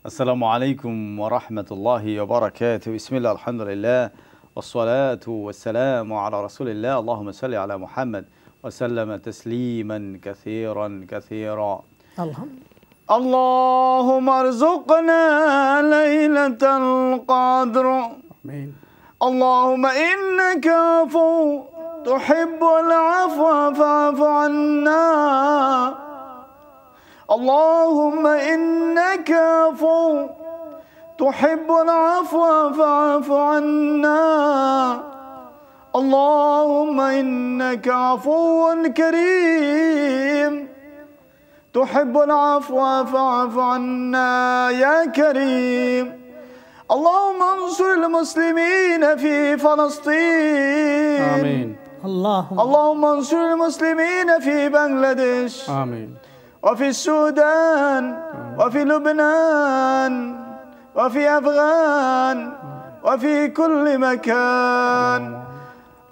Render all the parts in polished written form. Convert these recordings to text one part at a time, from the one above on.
السلام عليكم ورحمة الله وبركاته. بسم الله الحمد لله والصلاة والسلام على رسول الله. اللهم صل على محمد وسلم تسليما كثيرا كثيرا. اللهم ارزقنا ليلة القدر. آمين. اللهم إنك عفو تحب العفو فاعف عنا. اللهم إنك عفو تحب العفو فاعف عنا. اللهم إنك عفو كريم تحب العفو فاعف عنا يا كريم. اللهم انصر المسلمين في فلسطين. آمين. اللهم انصر المسلمين في بنغلاديش. آمين. وفي السودان وفي لبنان وفي أفغان وفي كل مكان.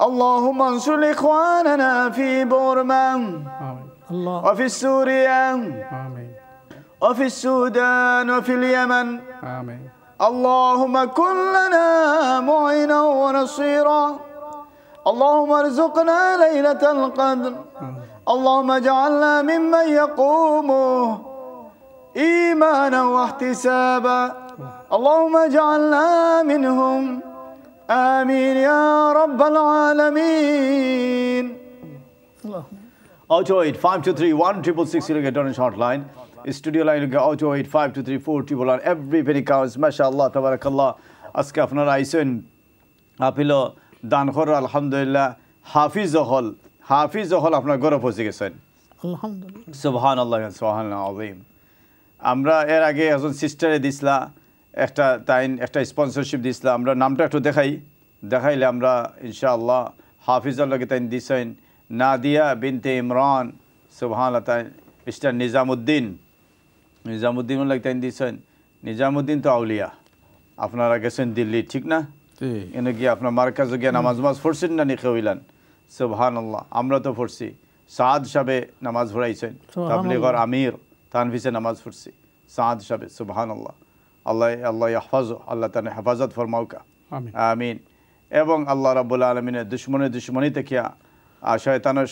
اللهم انصر إخواننا في بورما وفي سوريا وفي السودان وفي اليمن. آمين. اللهم كن لنا معينا ونصيرا. اللهم ارزقنا ليلة القدر. اللهم اجعلنا ممن يقوم إيمانا واحتسابا. اللهم اجعلنا منهم. آمين يا رب العالمين. 028-523-1666 you get on a short line. Studio line you get 028-523-411. Every penny counts. MashaAllah, tabarakallah. আজকে আপনারা আইছেন আপিলো দান কর আলহামদুলিল্লাহ হাফিজ হল আপনার গৌরব পৌঁছে গেছেন আলহামদুলিল্লাহ। সুবহানাল্লাহ সুবহানাল্লাহ আযীম। আমরা এর আগে একজন সিস্টারে দিছিলা একটা স্পন্সরশিপ দিছিলা। আমরা নামটা একটু দেখাইলে আমরা ইনশাআল্লাহ হাফিজার লগে তাই দিছেন নাদিয়া বিনতে ইমরান। সুবহানাল্লাহ। তাই মিস্টার নিজামুদ্দিন লাগে তাই দিছেন। নিজামুদ্দিন তো আউলিয়া, আপনারা গেছেন দিল্লি, ঠিক না? এনে গিয়ে আপনার মার্কাজে গিয়ে নামাজ পড়ছেন না নি হইলেন? সুবহানাল্লাহ। আমরা তো পড়ছি। সাদ সাহেবে নামাজ পড়াইছেন, তাবলীগের আমির তানফিসে নামাজ পড়ছি সাদ সাহেবে। সুবহানাল্লাহ। আল্লাহ ইয়াহফাজু, আল্লাহ তাআলা হেফাজত ফরমাউকা। আমিন। এবং আল্লাহ রাব্বুল আলামিনের দুশমনি থেকে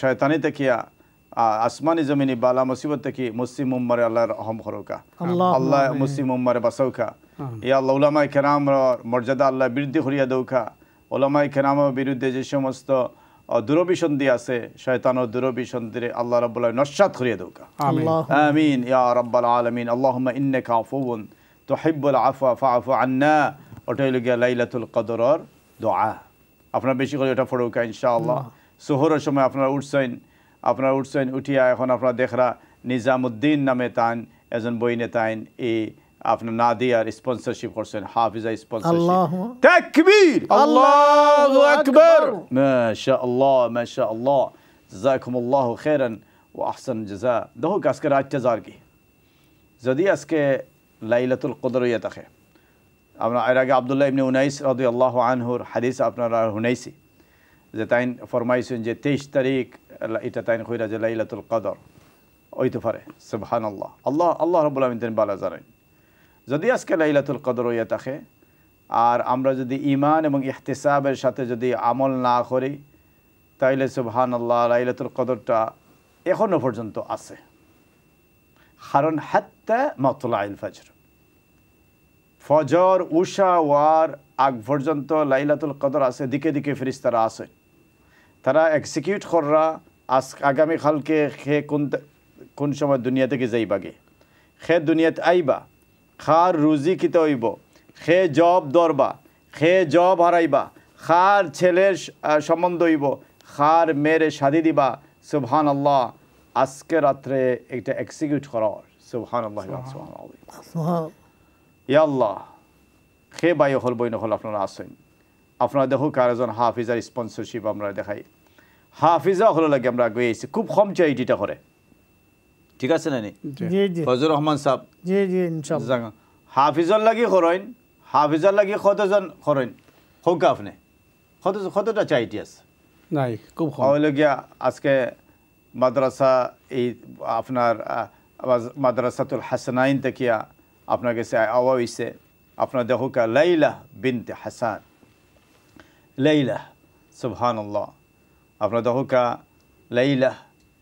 শয়তানি থেকে আসমানি জমিনি বালা মুসিবত থেকে মুসলিম উম্মারে আল্লাহর রহম করুকা। আল্লাহ মুসলিম উম্মারে বাঁচাউকা। ইয়া আল্লাহ উলামায়ে কেরামের মর্যাদা আল্লাহ বৃদ্ধি করিয়া দৌকা। উলামায়ে কেরামের বিরুদ্ধে যে সমস্ত দুরভিসন্ধি আছে, শয়তানের দুরভিসন্ধিরে আল্লাহ রাব্বুল আলামিন নস্যাৎ করিয়া দৌকা। আমিন ইয়া রাব্বাল আলামিন। আল্লাহুম্মা ইন্নাকা আফুউন তুহিব্বুল আফওয়া ফাআফু আন্না। ওটাই গিয়া লাইলাতুল কদরের দোয়া। আপনারা বেশি করে এটা পড়ুকা ইনশাআল্লাহ। সুহরের সময় আপনারা উঠছেন উঠিয়া এখন আপনারা দেখরা নিজামুদ্দিন নামে তান একজন বইনে তাইন এই আপনার নাদিয়ার স্পন্সরশিপ করছেন, হাফিজা স্পন্সরশিপ। তাকবীর, আল্লাহু আকবার। মাশাআল্লাহ মাশাআল্লাহ। জাযাকুমুল্লাহু খাইরান ওয়া আহসান জাযা। দেখো আজকে রাতটা যার কি যদি আজকে লাইলাতুল কদর হইয়া থাকে। আমরা এর আগে আব্দুল্লাহ ইবনে উনাইস রাদিয়াল্লাহু আনহুর হাদিস আপনারা শুনাইছি যে তাইন ফরমাইছেন যে 23 তারিখ এটা তাইন কইরা যে লাইলাতুল কদর হইতে পারে। সুবহানাল্লাহ। আল্লাহ রাব্বুল আলামিন তেন বালা জানেন। যদি আজকে লাইলাতুল কদর হইয়া থাকে আর আমরা যদি ঈমান এবং ইহতিসাবের সাথে যদি আমল না করি তাইলে সুবহানাল্লাহ লাইলাতুল কদরটা এখনো পর্যন্ত আছে। কারণ হাত্তা মাতলাইল ফজর, ফজর উশা ওয়ার আগ পর্যন্ত লাইলাতুল কদর আছে। দিকে দিকে ফেরেশতারা আছে, তারা এক্সিকিউট কররা আগামী কালকে খে কোন সময় দুনিয়া থেকে যাইবাগে, খে দুনিয়াতে আইবা, খার রুজি কিতে হইব, খে জব দরবা, খে জব হারাইবা, খার ছেলের সম্বন্ধ হইব, খার মেয়ের শাদি দিবা। সুবহানাল্লাহ। আজকে রাত্রে এটা এক্সিকিউট করার। সুবহানাল্লাহ সুবহানাল্লাহ। ইয়া আল্লাহ। খে বাই হল বই নহল আপনারা আসেন। আপনারা দেখো কারজন হাফিজার স্পন্সরশিপ আমরা দেখাই। হাফিজা হলো লাগে আমরা গিয়েছি, খুব কম চাইটিটা করে, ঠিক আছে না? ফজলুর রহমান সাহেব ইনশাআল্লাহ হাফিজর লাগি করেন। হাফিজার লাগি কতজন করেন হোক আপনি? কতটা চাইটি আছে? নাই, খুব কম। হইল গিয়া আজকে মাদ্রাসা এই আপনার মাদ্রাসাতুল হাসানাইন থেকে আপনার কাছে আওয়া হইছে আপনার দেখো কা লাইলা বিনতে হাসান লাইলা সুবহানাল্লাহ আপনার দেখো কা লাইলা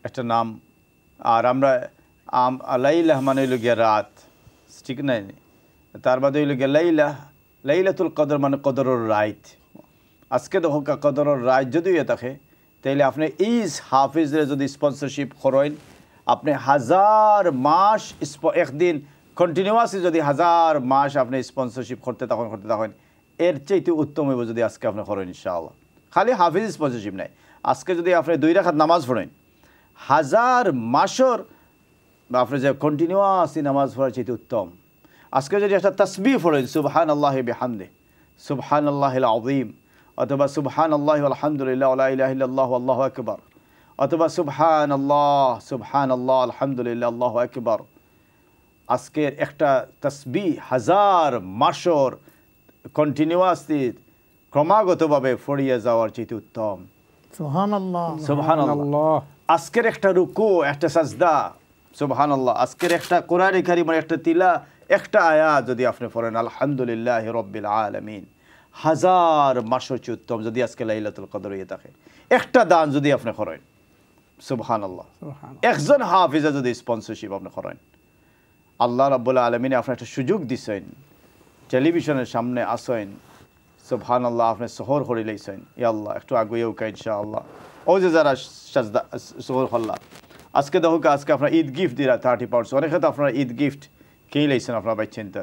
একটা নাম আর আমরা লাইলা মানে হইল গিয়া রাত ঠিক নাই তার বাদে হইল গিয়া লাইলাতুল কদর মানে কদরের রাত আজকে দেখো কা কদরের রাত যদি হয়ে থাকে তাইলে আপনি ইস হাফিজরে যদি স্পন্সরশিপ করেন আপনি 1000 মাস একদিন কন্টিনিউয়াসলি যদি 1000 মাস আপনি স্পন্সরশিপ করতে থাকেন এর চাইতে উত্তম হইব যদি আজকে আপনি করেন ইনশাআল্লাহ খালি হাফিজ স্পন্সরশিপ নাই আজকে যদি আপনি 2 রাকাত নামাজ পড়েন 1000 মাসের আপনি যে কন্টিনিউয়াসলি নামাজ পড়ার চাইতে উত্তম আজকে যদি একটা তাসবিহ পড়েন সুবহানাল্লাহি বিহামদি সুবহানাল্লাহিল আযীম অথবা সুবহানাল্লাহি আলহামদুলিল্লাহ ওয়া লা ইলাহা ইল্লাল্লাহু আল্লাহু আকবার অথবা সুবহানাল্লাহ আলহামদুলিল্লাহ আল্লাহু আকবার আজকের একটা তাসবিহ 1000 মাসের কন্টিনিউয়াসলি ক্রমাগতভাবে পড়িয়ে যাওয়ার চাইতে উত্তম সুবহানাল্লাহ আজকের একটা রুকু একটা সাজদা সুবহানাল্লাহ আজকের একটা কোরআন কারীমের একটা তিলা একটা আয়াত যদি আপনি পড়েন আলহামদুলিল্লাহি রাব্বিল আলামিন 1000 মাসের চেয়ে উত্তম যদি আজকে লাইলাতুল কদর হয়ে থাকে একটা দান যদি আপনি করেন সুবহানাল্লাহ একজন হাফিজা যদি স্পন্সরশিপ আপনি করেন আল্লাহ রাব্বুল আলামিন আপনার একটা সুযোগ দিছেন টেলিভিশনের সামনে আসেন সুবহানাল্লাহ আপনি সহর করে লইছেন ইয়া আল্লাহ একটু আগুয়েও কা ইনশাআল্লাহ ও যে যারা সাজদা সহর হল্লা আজকে দেখো আজকে আপনার ঈদ গিফট দিরা 30% অনেকে তো আপনার ঈদ গিফট কে লইছেন আপনার ভাই চিন্তা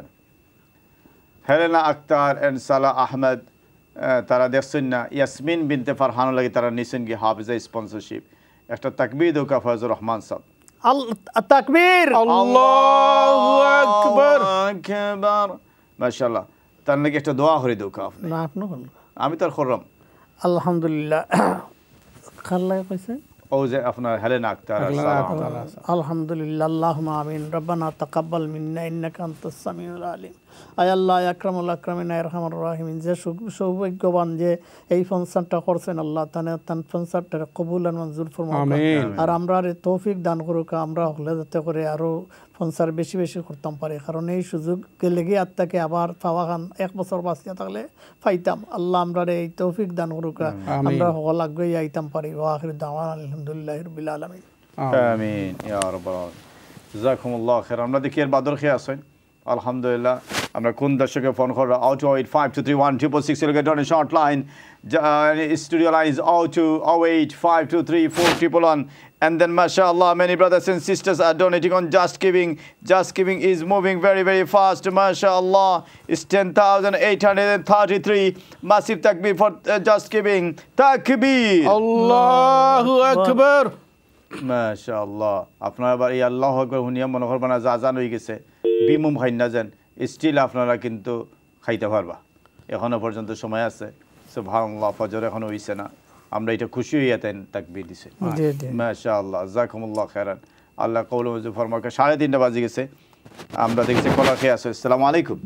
হেলেনা আক্তার এন্ড সালা আহমেদ তারা দেখছেন না ইয়াসমিন বিনতে ফারহান লাগে তারা নিছেন কি হাফিজা স্পন্সরশিপ একটা তাকবীর দোকা ফয়জুর রহমান সাহেব তাকবীর আল্লাহু আকবার আকবার মাশাআল্লাহ তার নাকি একটা দোয়া করে দোকা আপনি না আপনি আমি তো করলাম আলহামদুলিল্লাহ খাল্লায় কইছে ও যে আপনার হেলেনা আক্তার আলহামদুলিল্লাহ আল্লাহুম্মা আমিন রব্বানা তাকাব্বাল মিন্না ইন্নাকা আনতাস সামিউল আলিম আয় আল্লাহ আকরামুল আকরামিন আরহামুর রাহিমিন যে সৌভাগ্যবান যে এই ফাংশনটা করছেন আল্লাহ তান ফাংশনটা কবুল আর মঞ্জুর ফরমাও আমিন আর আমরা তৌফিক দান করুক আমরা হলে যাতে করে আরো ফাংশন বেশি বেশি করতাম পারে কারণ এই সুযোগ লেগে আত্মাকে আবার পাওয়া গান 1 বছর বাঁচিয়া থাকলে পাইতাম আল্লাহ আমরা এই তৌফিক দান করুক আমরা হল আগ্রহী আইতাম পারি ওয়া আখির দাওয়ানা আলহামদুলিল্লাহি রাব্বিল আলামিন আমিন ইয়া রাব্বাল আলামিন জাযাকুমুল্লাহু খাইর আমরা দেখি এর বাদর খেয়ে আসেন আলহামদুলিল্লাহ আমরা কোন দর্শকে ফোন করব 028523166 will get on a short line studio lines 0285234 and then mashallah many brothers and sisters are donating on just giving is moving very very fast mashallah it's 10,833 massive takbir for just giving takbir Allahu akbar মাশাআল্লাহ আপনারা আবার এই আল্লাহু আকবার হুনিয়া মনে করবেন না আজান হয়ে গেছে বিমুম খাই না যান স্টিল আপনারা কিন্তু খাইতে পারবা এখনো পর্যন্ত সময় আছে সুবহানাল্লাহ ফজর এখনো হইছে না আমরা এটা খুশি হইয়াতেন তাকবীর দিছে জি জি মাশাআল্লাহ জাযাকুমুল্লাহ খাইরান আল্লাহ কবুল মঞ্জুর ফরমাক 3:30 বাজে গেছে আমরা দেখছি কলা খেয়ে আছে আসসালামু আলাইকুম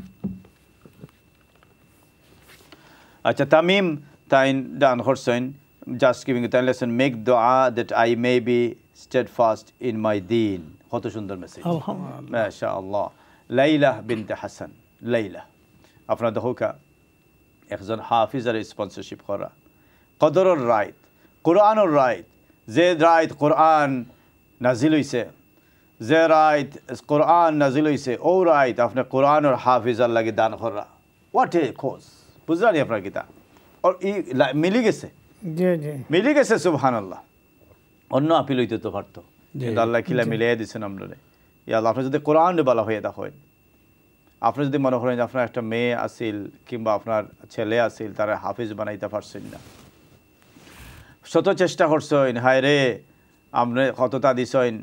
আচ্ছা তামিম তাইন ডান Hossain just giving a lesson make dua that I may be steadfast in my deen কত সুন্দর মেসেজ মাশাআল্লাহ লাইলা বিনতে হাসান লাইলা আপনার দহকা একজন হাফিজার স্পন্সরশিপ করা কদরের রাইত কোরআনের রাইত যে রাইত কোরআন নাজিল হইছে যে রাইত কোরআন নাজিল হইছে ও রাইত আপনি কোরআনের হাফিজার লাগে দান করা হোয়াট এ কোজ বুঝলেন আপনার কিতা আর মিলি গেছে জি জি মিলি গেছে সুবহানাল্লাহ অন্য আপিল হইতে তো পারতো আল্লাহ কিলা মিলিয়ে দিচ্ছেন আমরা ইয়া আল্লাহ আপনি যদি কোরআন বলা হয়ে দেখেন আপনি যদি মনে করেন যে আপনার একটা মেয়ে আসিল কিংবা আপনার ছেলে আসিল তারা হাফিজ বানাইতে পারছেন না শত চেষ্টা করছেন হায় রে আপনি কতটা দিছেন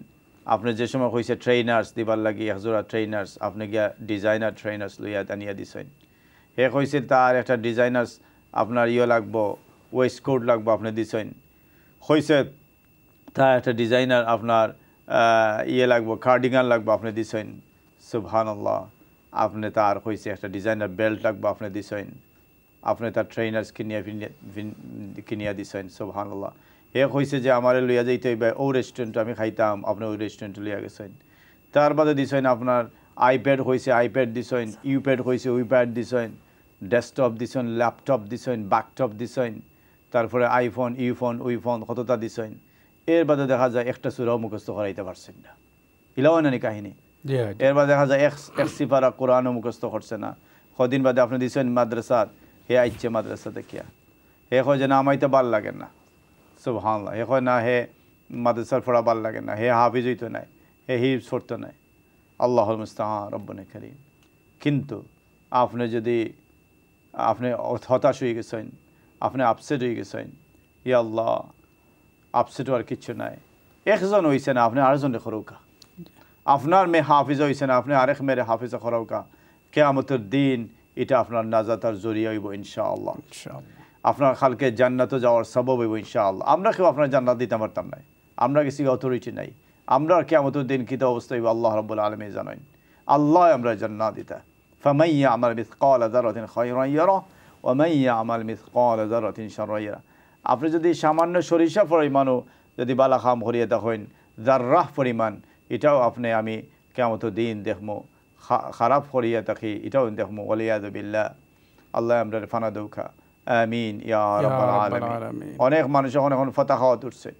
আপনি যে সময় হয়েছে ট্রেনার্স দিবার লাগি একজোড়া ট্রেনার্স আপনি গিয়া ডিজাইনার ট্রেনার্স লইয়া আনিয়া দিছেন হে হয়েছে তার একটা ডিজাইনার্স আপনার ইয়ে লাগবো ওয়েস্ট কোট লাগবো আপনি দিছেন হয়েছে তার একটা ডিজাইনার আপনার ইয়ে লাগবো কার্ডিগান লাগবো আপনি দিছেন সুবহানাল্লাহ আপনি তার হয়েছে একটা ডিজাইনার বেল্ট লাগবো আপনি দিছেন আপনি তার ট্রেনার্স কিনিয়া দিছেন সুবহানাল্লাহ হে হয়েছে যে আমার লইয়া যাইতে হইবে ও রেস্টুরেন্টে আমি খাইতাম আপনি ওই রেস্টুরেন্টে লইয়া গেছেন তার বাদে দিছেন আপনার আইপ্যাড হয়েছে আইপ্যাড দিছেন, ইউপ্যাড হয়েছে ইউপ্যাড দিছেন, ডেস্কটপ দিছেন, ল্যাপটপ দিছেন, ব্যাকটপ দিছেন, তারপরে আইফোন ইউফোন উইফোন কতটা দিছেন। এর বাদে দেখা যায় একটা সূরাও মুখস্থ করাইতে পারছেন না, ইলাও নানি কাহিনী। এর বাদে দেখা যায় এক সিফারা কোরআনও মুখস্থ করছে না। কদিন বাদে আপনি দিছেন মাদ্রাসাত, হে আইচ্ছে মাদ্রাসা দেখিয়া, হে কয় যে না আমাইতে ভাল লাগে না, সুবহানাল্লাহ। হে কয় না হে মাদ্রাসার পড়া ভাল লাগে না, হে হাফিজ হইতো নাই, হে হিফজ পড়তো নাই। আল্লাহুল মুস্তাআন রব্বুল কারীম। কিন্তু আপনি যদি আপনি হতাশ হয়ে গেছেন, আপনি আপসেট হয়ে গেছেন, ইয়া আল্লাহ আপসেট হওয়ার কিচ্ছু নাই। একজন হইছে না, আপনি আরেকজনে করৌকা। আপনার মেয়ে হাফিজা হইছে না, আপনি আরেক মেয়ের হাফিজা করৌকা। কিয়ামতের দিন এটা আপনার নাজাতার জরিয়া হইব ইনশাআল্লাহ। আপনার খালকে জান্নাতে যাওয়ার সবব হইব ইনশাআল্লাহ। আমরা কেউ আপনার জান্নাত দিতে পারতাম না, আমরা কিছু অথরিটি নাই। আমরা কিয়ামতের দিন কী অবস্থা হইব আল্লাহ রাব্বুল আলামিন জানেন। আল্লাহ আমরা জান্নাত দিতা। ফামান ইয়ামাল মিসকালা যারাতিন খায়রান ইয়ারা ওয়া মান ইয়ামাল মিসকালা যারাতিন শাররান ইয়ারা। আপনি যদি সামান্য সরিষা পরিমাণও যদি বালা খাম করিয়া দেখেন, যাররাহ পরিমাণ, এটাও আপনি আমি কিয়ামতের দিন দেখবো। খারাপ করিয়া থাকি এটাও দেখবো, ওয়ালিয়াযু বিল্লাহ। আল্লাহ আমরা ফানা দৌখা, আমিন ইয়া রাব্বাল আলামিন। অনেক মানুষ এখন ফতা খাওয়া উঠছে।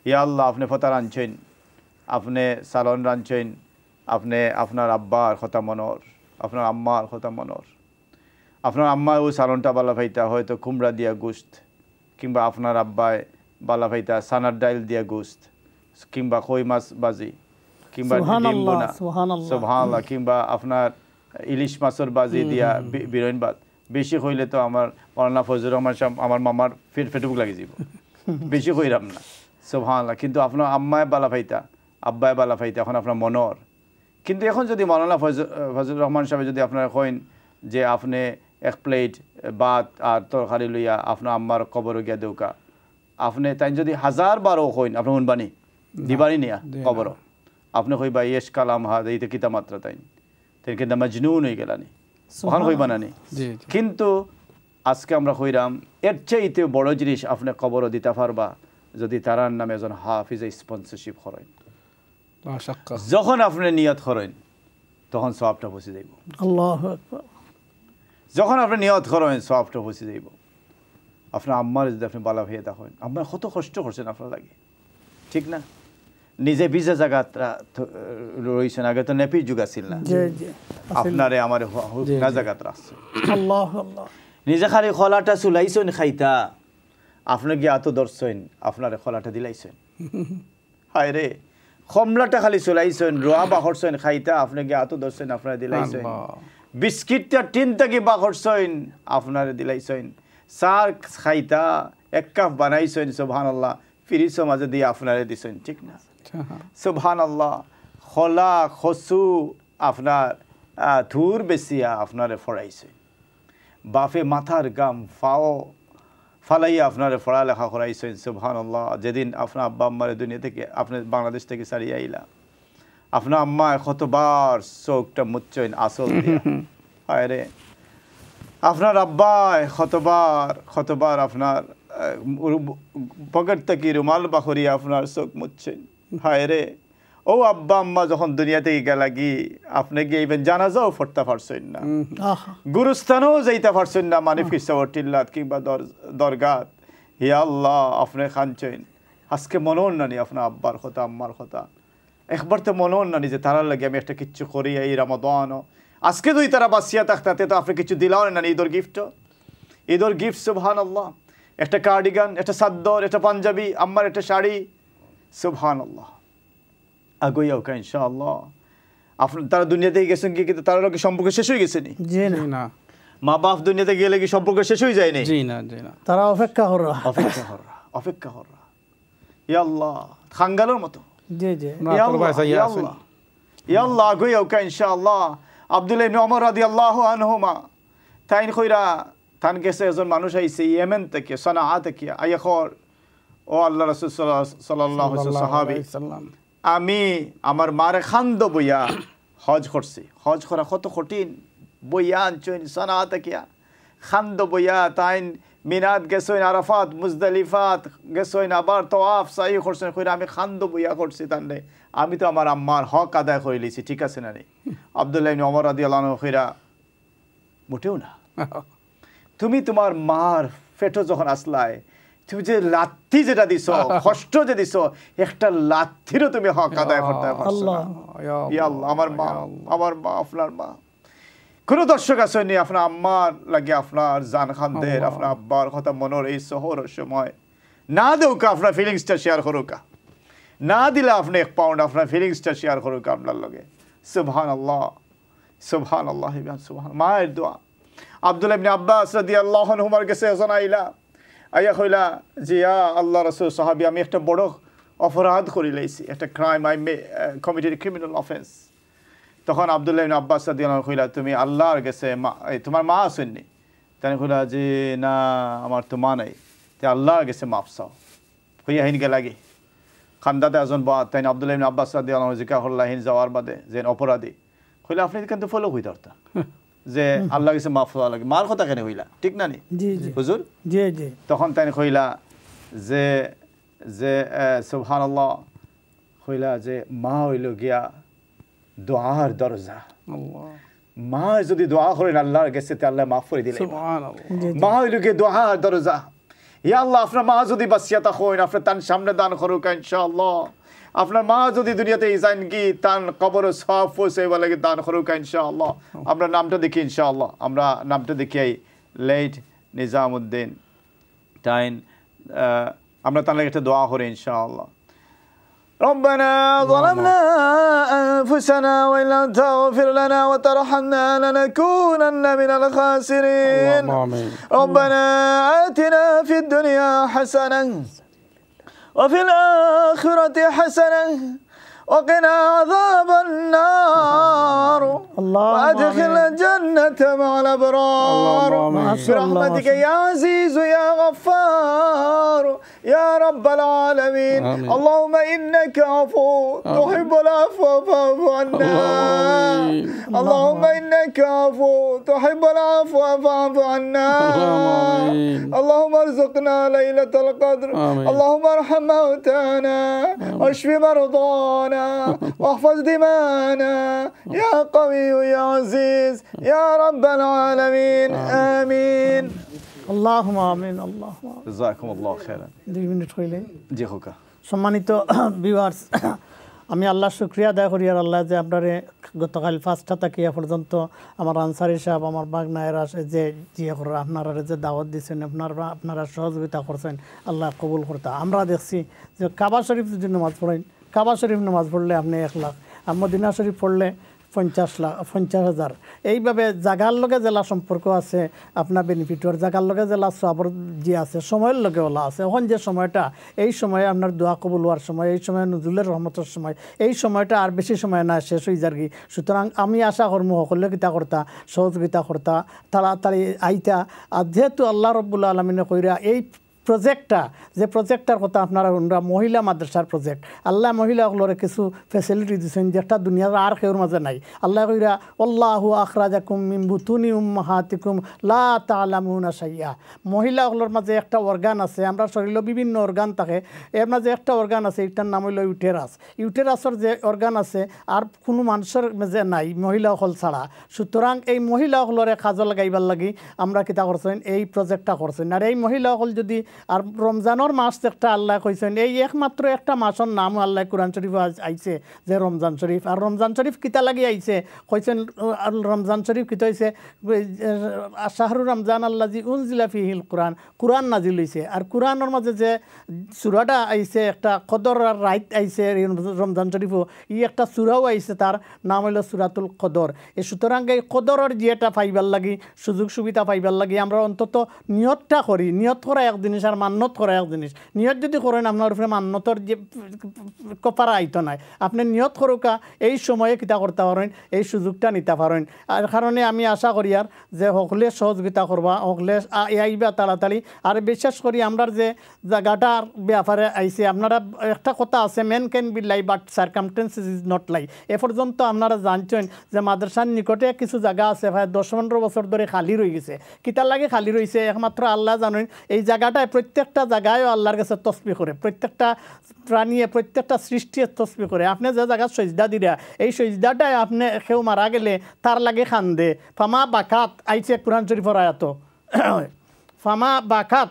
ইয়া আল্লাহ আপনি ফতা রাঁধছেন, আপনি সালন রাঁধছেন, আপনি আপনার আব্বার কথা মনর, আপনার আম্মার কথা মনর। আপনার আম্মা ও সালনটা বালা ভাইতা হয়তো কুমড়া দিয়া গোস্ত, কিংবা আপনার আব্বায় বালা ভাইতা সানার ডাইল দিয়া গোস্ত, কিংবা কই মাছ বাজি, কিংবা ডিম বোনা, সুবহানাল্লাহ, কিংবা আপনার ইলিশ মাছের বাজি দিয়া বিরইন ভাত। বেশি হইলে তো আমার মৌলানা ফজলুর রহমান সাহেব আমার মামার ফেটুক লাগি যাব, বেশি হইরাম না, সুবহানাল্লাহ। কিন্তু আপনার আম্মায় বালা ভাইতা, আব্বায় বালা ভাইতা, এখন আপনার মনর। কিন্তু এখন যদি মৌলানা ফজলুর রহমান সাহেব যদি আপনারা কইন যে আপনি এক প্লেট ভাত আর তরকারি লইয়া আপনার আম্মার কবর গিয়া দেউকা, আপনি তাই যদি 1000 বারও কইন আপনি শুনবানি দিবানি নিয়া কবর, আপনি কইবা ইয়েস কালাম হাদ এইতে কিতা মাত্রা তাই কিন্তু মজনুন হয়ে গেলানি, ওখান কইবা না নি। কিন্তু আজকে আমরা কইরাম এর চাইতে বড় জিনিস আপনি কবরও দিতে পারবা যদি তারার নামে একজন হাফিজে স্পন্সরশিপ করেন। যখন আপনি নিয়ত করেন তখন সওয়াবটা পৌঁছে যাইব। আল্লাহু আকবার। যখন আপনি নিয়ত করেন সওয়াবটা পৌঁছে যাইব। আপনার আম্মার যদি আপনি বালা ভাইয়া দেখেন, আপনার কত কষ্ট করছেন আপনার লাগে, ঠিক না? নিজে বিজে জায়গা রয়েছেন, আগে তো নেপির যুগ আসছিল না, আপনারে আমার হুকনা জায়গা রাখছে। নিজে খালি খলাটা চুলাইছেন খাইতা, আপনি গিয়ে এত ধরছেন, আপনারে খলাটা দিলাইছেন। হায় রে, কমলাটা খালি চলাইছেন, রোয়া বাহরছেন খাইতা, আপনি গিয়ে এত ধরছেন, আপনারে দিলাইছেন। বিস্কিটটা টিনটা গিয়ে বাহরছেন, আপনারে দিলাইছেন। চার খাইতা, এক কাপ বানাইছেন, সুবহানাল্লাহ, ফিরিসের মাঝে দিয়ে আপনারে দিছেন, ঠিক না? সুবহানাল্লাহ। খলা খসু আপনার ধুর বেসিয়া আপনারে ফড়াইছে, বাফে মাথার গাম ফালাইয়া আপনারে পড়ালেখা করাইছেন, সুবহানাল্লাহ। যেদিন আপনার আব্বা আম্মারে দুনিয়া থেকে আপনি বাংলাদেশ থেকে সারিয়ে আইলা, আপনার আম্মায় কতবার চোখটা মুচ্ছেন আসল দিয়া, হায় রে। আপনার আব্বায় কতবার আপনার পকেট থেকে রুমাল বাখরিয়া আপনার চোখ মুচ্ছেন, হায় রে। ও আব্বা আম্মা যখন দুনিয়া থেকে গেলা গি, আপনি গিয়ে ইভেন জানাজাও পড়তে পারছেন না, গুরুস্থানও যাইতে পারছেন না, মানিফিস টিল্লাত কিংবা দরগাত। হে আল্লাহ, আপনি খানছেন। আজকে মনেও নানি আপনার আব্বার কথা আম্মার কথা, একবার তো মনেও নানি যে তারার লাগে আমি একটা কিচ্ছু করি এই রমাদানও। আজকে যদি তারা বাঁচিয়া থাকতে তো আপনি কিছু দিলাও না ঈদর গিফট, সুবহানাল্লাহ। একটা কার্ডিগান, একটা সাদ্দর, একটা পাঞ্জাবি, আম্মার একটা শাড়ি, সুবহানাল্লাহ। আগুইয়াও কা ইনশাআল্লাহ। আপনি তারা দুনিয়াতে গেছেন কি, কিন্তু তারা কি সম্পর্ক শেষ হয়ে গেছে নি? জি না। মা বাপ দুনিয়াতে গেলে কি সম্পর্ক শেষ হয়ে যায় নি? জি না। তারা অপেক্ষা করা। ইয়া আল্লাহ, খাঙ্গালের মতো। জি। ইয়া আল্লাহ, আগুইয়াও কা ইনশাআল্লাহ। আব্দুল্লাহ ইবনে ওমর রাদিয়াল্লাহু আনহুমা তাইন কইরা তান গেছে একজন মানুষ আইছে ইয়েমেন থেকে, সানা থেকে আইয়াখর, ও আল্লাহ রাসূল সাল্লাল্লাহু আলাইহি সাহাবী, আমি আমার মারে খান্দ বইয়া হজ করছি। হজ করা কত কঠিন, বইয়া আনছেন সানা থেকে, খান্দ বইয়া তাইন মিনাত গেছইন আরাফাত মুজদালিফাত গেছইন আবার তওয়াফ সাই করছেন কইরা আমি খান্দ বইয়া করছি তান্ডে আমি তো আমার আম্মার হক আদায় করে লিছি ঠিক আছে না রে আব্দুল্লাহ ইবনে ওমর রাদিয়াল্লাহু আনহু কইরা মোটেও না তুমি তোমার মার পেটো যখন আসলাই তুমি যে লাথি যেটা দিছো কষ্ট যে দিছো একটা লাথিরও তুমি হক আদায় করতে পারছো না ইয়া আল্লাহ আমার মা আপনার মা কোনো দর্শক আসেনি আপনার আম্মার লাগে আপনার জান খানদের আপনার আব্বার কথা মনের এই শহরের সময় না দেউকা আপনার ফিলিংসটা শেয়ার করুকা না দিলে আপনি এক পাউন্ড আপনার ফিলিংসটা শেয়ার করুকা আপনার লগে সুবহানাল্লাহ সুবহানাল্লাহ সুবহান মায়ের দোয়া আব্দুল্লাহ ইবনে আব্বাস রাদিয়াল্লাহু আনহুমার কাছে একজন আইলা আইয়া কইলা যে ইয়া আল্লাহ রাসূল সাহাবী আমি একটা বড় অপরাধ করে লাইছি একটা crime I committed criminal offence তখন আব্দুল্লাহ ইবনে আব্বাস রাদিয়াল্লাহু আনহু কইলা তুমি আল্লাহর কাছে তোমার মা আসেননি তাই কইলা যে না আমার তো মা নাই তে আল্লাহর কাছে মাফ চাও কইয়া হিন গেলাগি খান্দাতে একজন বা তাই আব্দুল্লাহ ইবনে আব্বাস রাদিয়াল্লাহু আনহু জিকা হল্লা হিন যাওয়ার বাদে যে অপরাধী কইলা আপনি কিন্তু ফলো হই দরতা যে আল্লাহর কাছে মাফ চাওয়া লাগে মার কথা কেন হইলা ঠিক না নি জি জি হুজুর জি জি তখন তাই কইলা যে যে সুবহানাল্লাহ কইলা যে মা হইল গিয়া দোয়ার দরজা মা যদি দোয়া করেন আল্লাহর কাছে তে আল্লাহ মাফ করে দিলেন মা হইল গিয়ে দোয়ার দরজা ইয়া আল্লাহ আপনার মা যদি বাঁচিয়া থাকেন আপনার তার সামনে দান করুক ইনশাআল্লাহ আপনার মা যদি দুনিয়াতে ইজান কি তার কবর সওয়াব পৌঁছাইবা লাগে দান করুক ইনশাআল্লাহ আমরা নামটা দেখি ইনশাআল্লাহ আমরা নামটা দেখি লেট নিজামউদ্দিন তাইন আমরা তার লাগে একটা দোয়া করি ইনশাআল্লাহ ربنا ظلمنا أنفسنا وإن لم تغفر لنا وترحمنا لنكونن من الخاسرين ربنا آتنا في الدنيا حسنة وفي الآخرة حسنة وقنا عذاب النار وأدخلنا الجنة مع الأبرار برحمتك يا عزيز يا غفار يا رب العالمين اللهم إنك عفو تحب العفو فاعف عنا اللهم إنك عفو تحب العفو فاعف عنا اللهم ارزقنا ليلة القدر اللهم ارحم موتانا واشف مرضانا واحفظ دماءنا يا قوي يا عزيز يا رب العالمين آمين اللهم آمين اللهم آمين جزاكم الله خيرا 2 মিনিট হইলে জি হোকা সম্মানিত ভিউয়ার্স আমি আল্লাহ শুকরিয়া আদায় করি আর আল্লাহ যে আপনারে গতকাল 5টা থেকে পর্যন্ত আমার আনসারি সাহেব আমার বাগনায়রা যে জিয়া করে আপনারা যে দাওয়াত দিয়েছেন আপনারা সহযোগিতা করছেন আল্লাহ কবুল করতা আমরা দেখছি যে কাবা শরীফ যদি নামাজ পড়েন কাবা শরীফ নামাজ পড়লে আপনি 1 লাখ আর মদিনা শরীফ পড়লে 50,000 এইভাবে জাগার লগে জেলা সম্পর্ক আছে আপনার বেনিফিটর জাগার লগে জেলা সবর যে আছে সময়ের লগে ওলা আছে এখন যে সময়টা এই সময়ে আপনার দোয়া কবুল হওয়ার সময় এই সময় নজরুলের রহমতের সময় এই সময়টা আর বেশি সময় না শেষ হয়ে যার কি সুতরাং আমি আশা করবো সকলে কিতা করতা সহযোগিতা করতা তাড়াতাড়ি আইতা আর যেহেতু আল্লাহ রব্বুল আলমিনে কইরা এই প্রজেক্টটার কথা আপনারা মহিলা মাদ্রাসার প্রজেক্ট আল্লাহ মহিলাগুলোরে কিছু ফেসিলিটি দিচ্ছেন যেটা দুনিয়ার আর কেউর মাঝে নাই আল্লাহ কইরা আল্লাহু আখরাজাকুম মিন বুতুনি উম্মাহাতিকুম লা তা'লামুনা শাইআ মহিলাগুলোর মাঝে একটা অর্গান আছে আমরা শরীরে বিভিন্ন অর্গান থাকে এর মাঝে একটা অর্গান আছে এটার নাম হইল ইউটেরাসের যে অর্গান আছে আর কোনো মানুষের মাঝে নাই মহিলাসকল ছাড়া সুতরাং এই মহিলাগুলোরে কাজে লাগাইবার লাগি আমরা কিতা করছেন এই প্রজেক্টটা করছেন আর এই মহিলাসকল যদি আর রমজানের মাস একটা আল্লাহ কইছেন এই একমাত্র একটা মাসের নাম আল্লাহ কুরআন শরীফ আইছে যে রমজান শরীফ আর রমজান শরীফ কিতা লাগি আইছে কইছেন রমজান শরীফ কিতা হইছে শাহরুর রমজান আল্লাজি উনজিলা ফিহিল কুরআন নাজিল হইছে আর কুরআনের মাঝে যে সূরাটা আইছে একটা কদর রাইত আইছে রমজান শরীফও একটা সূরাও আইছে তার নাম হইল সূরাতুল কদর এই সুতরাং এই কদরের যেটা পাইবার লাগি সুযোগ সুবিধা পাইবার লাগি আমরা অন্তত নিয়তটা করি নিয়ত করা একদিন জিনিস আর মান্যত করা এক জিনিস। নিয়ত যদি করেন আপনার উপরে মান্যতর যে কপারা আইতো নাই, আপনি নিয়ত করুকা এই সময়ে কিতা করতে পারেন, এই সুযোগটা নিতে পারেন। আর কারণে আমি আশা করি আর যে সকলে সহযোগিতা করবা, সকলে আইবা তাড়াতাড়ি। আর বিশেষ করি আমরা যে জায়গাটার ব্যাপারে আইসে, আপনারা একটা কথা আছে, man can be lie but circumstances is not lie. এ পর্যন্ত আপনারা জানছেন যে মাদ্রাসার নিকটে কিছু জায়গা আছে প্রায় 10-15 বছর ধরে খালি রয়ে গেছে। কিতার লাগে খালি রয়েছে একমাত্র আল্লাহ জানেন। এই জায়গাটায় প্রত্যেকটা জায়গায়ও আল্লাহর কাছে তসবিহ করে, প্রত্যেকটা প্রাণীয়ে প্রত্যেকটা সৃষ্টির তসবিহ করে। আপনি যে জায়গা সজদা দিরা, এই সজদাটায় আপনি কেউ মারা গেলে তার লাগে খান্দে। ফামা বাকাত আইছে কোরআন শরীফের আয়াত, ফামা বাকাত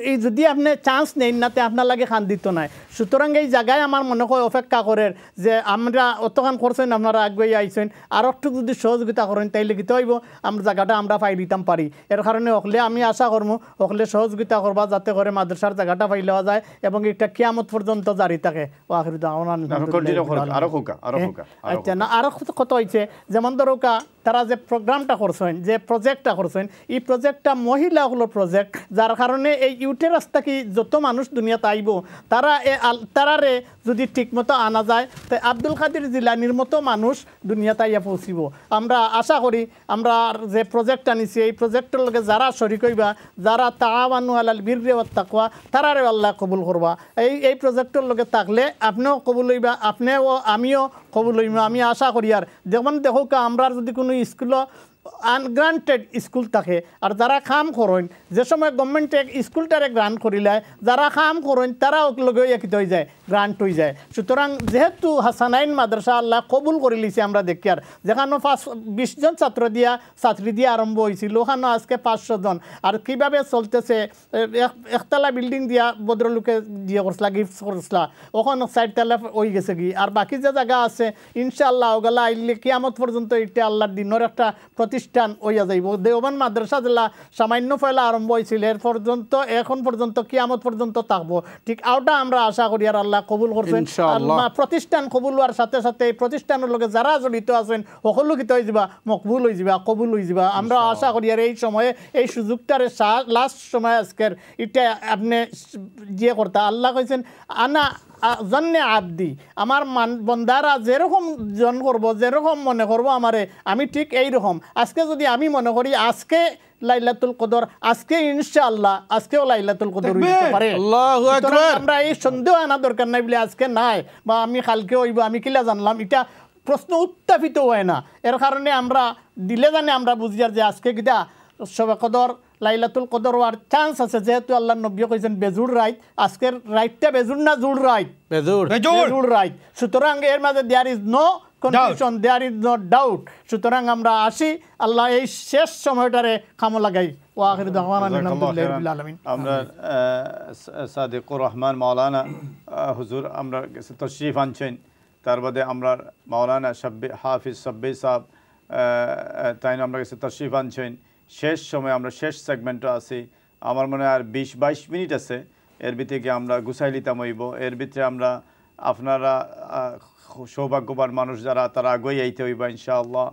এই যদি আপনি চান্স নেন নাতে আপনার লাগে খান দিত নাই। সুতরাং এই জায়গায় আমার মনে হয় অপেক্ষা করেন যে আমরা অতখান করছেন, আপনারা আগুয়ে আইছেন, আর একটু যদি সহযোগিতা করেন তাইলে কি হইব আমরা জায়গাটা আমরা পাই দিতাম পারি। এর কারণে হকলে আমি আশা করবো হকলে সহযোগিতা করবা যাতে করে মাদ্রাসার জায়গাটা পাই লওয়া যায় এবং এটা কিয়ামত পর্যন্ত জারি থাকে। আচ্ছা না, আরো কত হয়েছে, যেমন ধরোকা তারা যে প্রোগ্রামটা করছেন, যে প্রজেক্টটা করছেন, এই প্রজেক্টটা মহিলাগুলোর প্রজেক্ট, যার কারণে এই ইউটেরাস থাকি যত মানুষ দুনিয়াতে আইব তারারে যদি ঠিকমতো আনা যায় তো আব্দুল কাদের জিলানির মতো মানুষ দুনিয়াতে আইয়া পৌঁছিব। আমরা আশা করি আমরা যে প্রজেক্ট আনিছি এই প্রজেক্টের লগে যারা শরীক হইবা, যারা তাআওয়ানু আলাল বিররি ওয়াত তাকওয়া, তারারে আল্লাহ কবুল করবা। এই প্রজেক্টের লগে থাকলে আপনিও কবুল হইবা, আপনিও আমিও কবুল হইব। আমি আশা করি আর যেমন দেখো আমরা যদি কোনো স্কুলও আনগ্রান্টেড স্কুল থাকে আর যারা কাম করেন, যে সময় গভর্নমেন্টে স্কুলটারে গ্রান্ট করিলে যারা কাম করেন তারা লগে একিত হয়ে যায়, গ্রান্ট হয়ে যায়। সুতরাং যেহেতু হাসানাইন মাদ্রাসা আল্লাহ কবুল করে লিছে, আমরা দেখি আর যেখানে 20 জন ছাত্রী দিয়ে আরম্ভ হয়েছিল ওখানে আজকে 500 জন। আর কীভাবে চলতেছে, একতলা বিল্ডিং দিয়া ভদ্রলোকে দিয়ে করছিলা, গিফট করছিলা, ওখানে 4 তলা হয়ে গেছে কি। আর বাকি যে জায়গা আছে ইনশাআল্লাহ ওগুলা আইলে কিয়ামত পর্যন্ত এটা আল্লাহর দিনের একটা প্রতিষ্ঠান হইয়া যাইব। দেওবান মাদ্রাসা জেলা সামান্য ফয়লা আরম্ভ হয়েছিল, এর পর্যন্ত এখন পর্যন্ত কিয়ামত পর্যন্ত থাকবো। ঠিক আওটা আমরা আশা করি আর আল্লাহ কবুল করছেন। প্রতিষ্ঠান কবুল হওয়ার সাথে সাথে এই প্রতিষ্ঠানের লগে যারা জড়িত আছেন সকলো কিত হয়ে যাবা, মকবুল হয়ে যাবা, কবুল হয়ে যাবা। আমরা আশা করি আর এই সময়ে এই সুযোগটারে লাস্ট সময় আজকের এটা আপনি যে করতে আল্লাহ কইছেন আনা জন্যে আবদি, আমার বন্দারা যেরকম জন করবো, যেরকম মনে করবো আমারে, আমি ঠিক এইরকম। আজকে যদি আমি মনে করি আজকে লাইলাতুল কদর, আজকে ইনশাআল্লাহ আজকেও লাইলাতুল কদর হইতে পারে। আমরা এই সন্দেহ আনা দরকার নাই বলে আজকে নাই বা আমি কালকে হইব আমি কিলা জানলাম, এটা প্রশ্ন উত্থাপিত হয় না। এর কারণে আমরা দিলে জানে আমরা বুঝি আর যে আজকে কিটা শবে কদর লাইলাতুল কদর হওয়ার চান্স আছে, যেহেতু আল্লাহ নবী কইছেন বেজুর রাইট। আজকের রাইটটা বেজুর না জুর রাইট, বেজুর রাইট। সুতরাং এর মাঝে there is no confusion, there is no doubt. সুতরাং আমরা আসি, আল্লাহ এই শেষ সময়টারে কামো লাগাই। আমরা সাদিকুর রহমান মাওলানা হুজুর আমরা তশরিফ আনছেন, তার বাদে আমরা মাওলানা হাফিজ সাব্বির সাহেব তাই আমরা কাছে তশরিফ আনছেন। শেষ সময় আমরা শেষ সেগমেন্টে আছি, আমার মনে হয় আর 20-22 মিনিট আছে, এর ভিতরে আমরা গুছাই লিতাম হইব। এর ভিতরে আমরা আপনারা সৌভাগ্যবান মানুষ যারা তারা আগুই আইতে হইবা ইনশাআল্লাহ।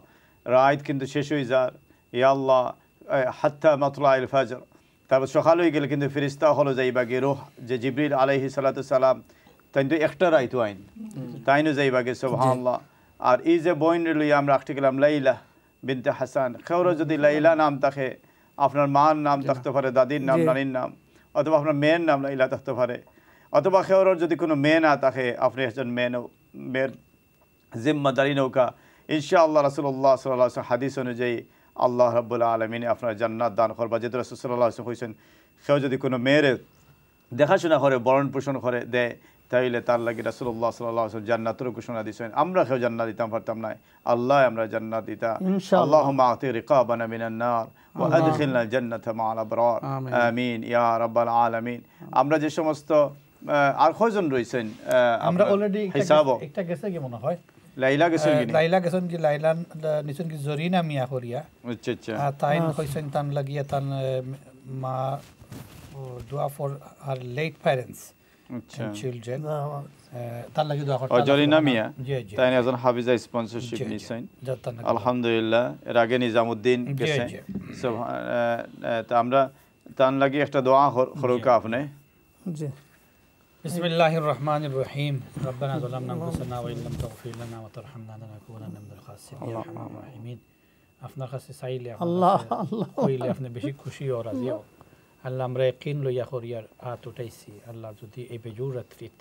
রাত কিন্তু শেষ হয়ে যার ইয়া আল্লাহ হাত্তা মাতলাইল ফাজর, তারপর সকাল হয়ে গেলে কিন্তু ফেরেশতা হলো যাইবা গে রূহ যে জিবরিল আলাইহিস সালাতু সালাম তাই তো একটা রাইত আইন তাইনো যাইবা গে সুবহানাল্লাহ। আর এই যে বইন লইয়া আমরা আটকে গেলাম লাইলা বিনতে হাসান, কেউর যদি লাইলা নাম থাকে, আপনার মার নাম থাকতে পারে, দাদির নাম, নানির নাম, অথবা আপনার মেয়ের নাম লাইলা থাকতে পারে, অথবা কেউর যদি কোনো মেয়ে না থাকে আপনি একজন মেয়ের জিম্মাদারি নৌকা ইনশাআল্লাহ। রাসূলুল্লাহ সাল্লাল্লাহু আলাইহি ওয়াসাল্লাম হাদিস অনুযায়ী আল্লাহ রাব্বুল আলামিন আপনার জান্নাত দান করবা। যেহেতু রাসূল সাল্লাল্লাহু আলাইহি ওয়াসাল্লাম কইছেন কেউ যদি কোনো মেয়ের দেখাশোনা করে, বরণ পোষণ করে দেয়, তাইলে তার লাগে রাসূলুল্লাহ সাল্লাল্লাহু আলাইহি ওয়াসাল্লাম জান্নাতের ঘোষণা দিয়েছেন। আমরা কেউ জান্নাত দিতাম পারতাম না, আল্লাহ আমরা জান্নাত দিতা। আল্লাহুম্মা আতি রিকাবানা মিনান নার ওয়া আদখিলনা জান্নাতা মা'আল আবরার, আমিন ইয়া রাব্বাল আলামিন। আমরা যে সমস্ত আর কয়জন রয়েছেন আমরা অলরেডি হিসাব একটা গেছে কি মনে হয় লাইলা গেছেন কি লাইলা গেছেন কি লাইলা নিছেন কি জরিনা মিয়া করিয়া। আচ্ছা আচ্ছা, তাইন কইছেন তান লাগিয়া তান মা দোয়া for our late parents and children, তার লাগি দোয়া করতে জরিনা মিয়া তাই একজন হাফিজা স্পন্সরশিপ নিছেন আলহামদুলিল্লাহ। এর আগে নিজামউদ্দিন গেছেন। তা আমরা তান লাগি একটা দোয়া করুকা আপনি জি বিসমিল্লাহির রহমানির রহিম রব্বানা যালামনা আনফুসানা ওয়া ইল্লাম তাগফির লানা ওয়া তারহামনা লানাকুনান্না মিনাল খাসিরিন ইয়া আরহামার রাহিমিন আপনার কাছে চাইলে আল্লাহ আল্লাহ কইলে আপনি বেশি খুশি ও রাজি হও আল্লাহ আমরা ইয়াকিন লইয়া করিয়ার হাত উঠাইছি আল্লাহ যদি এই বেজুর রাত্রিত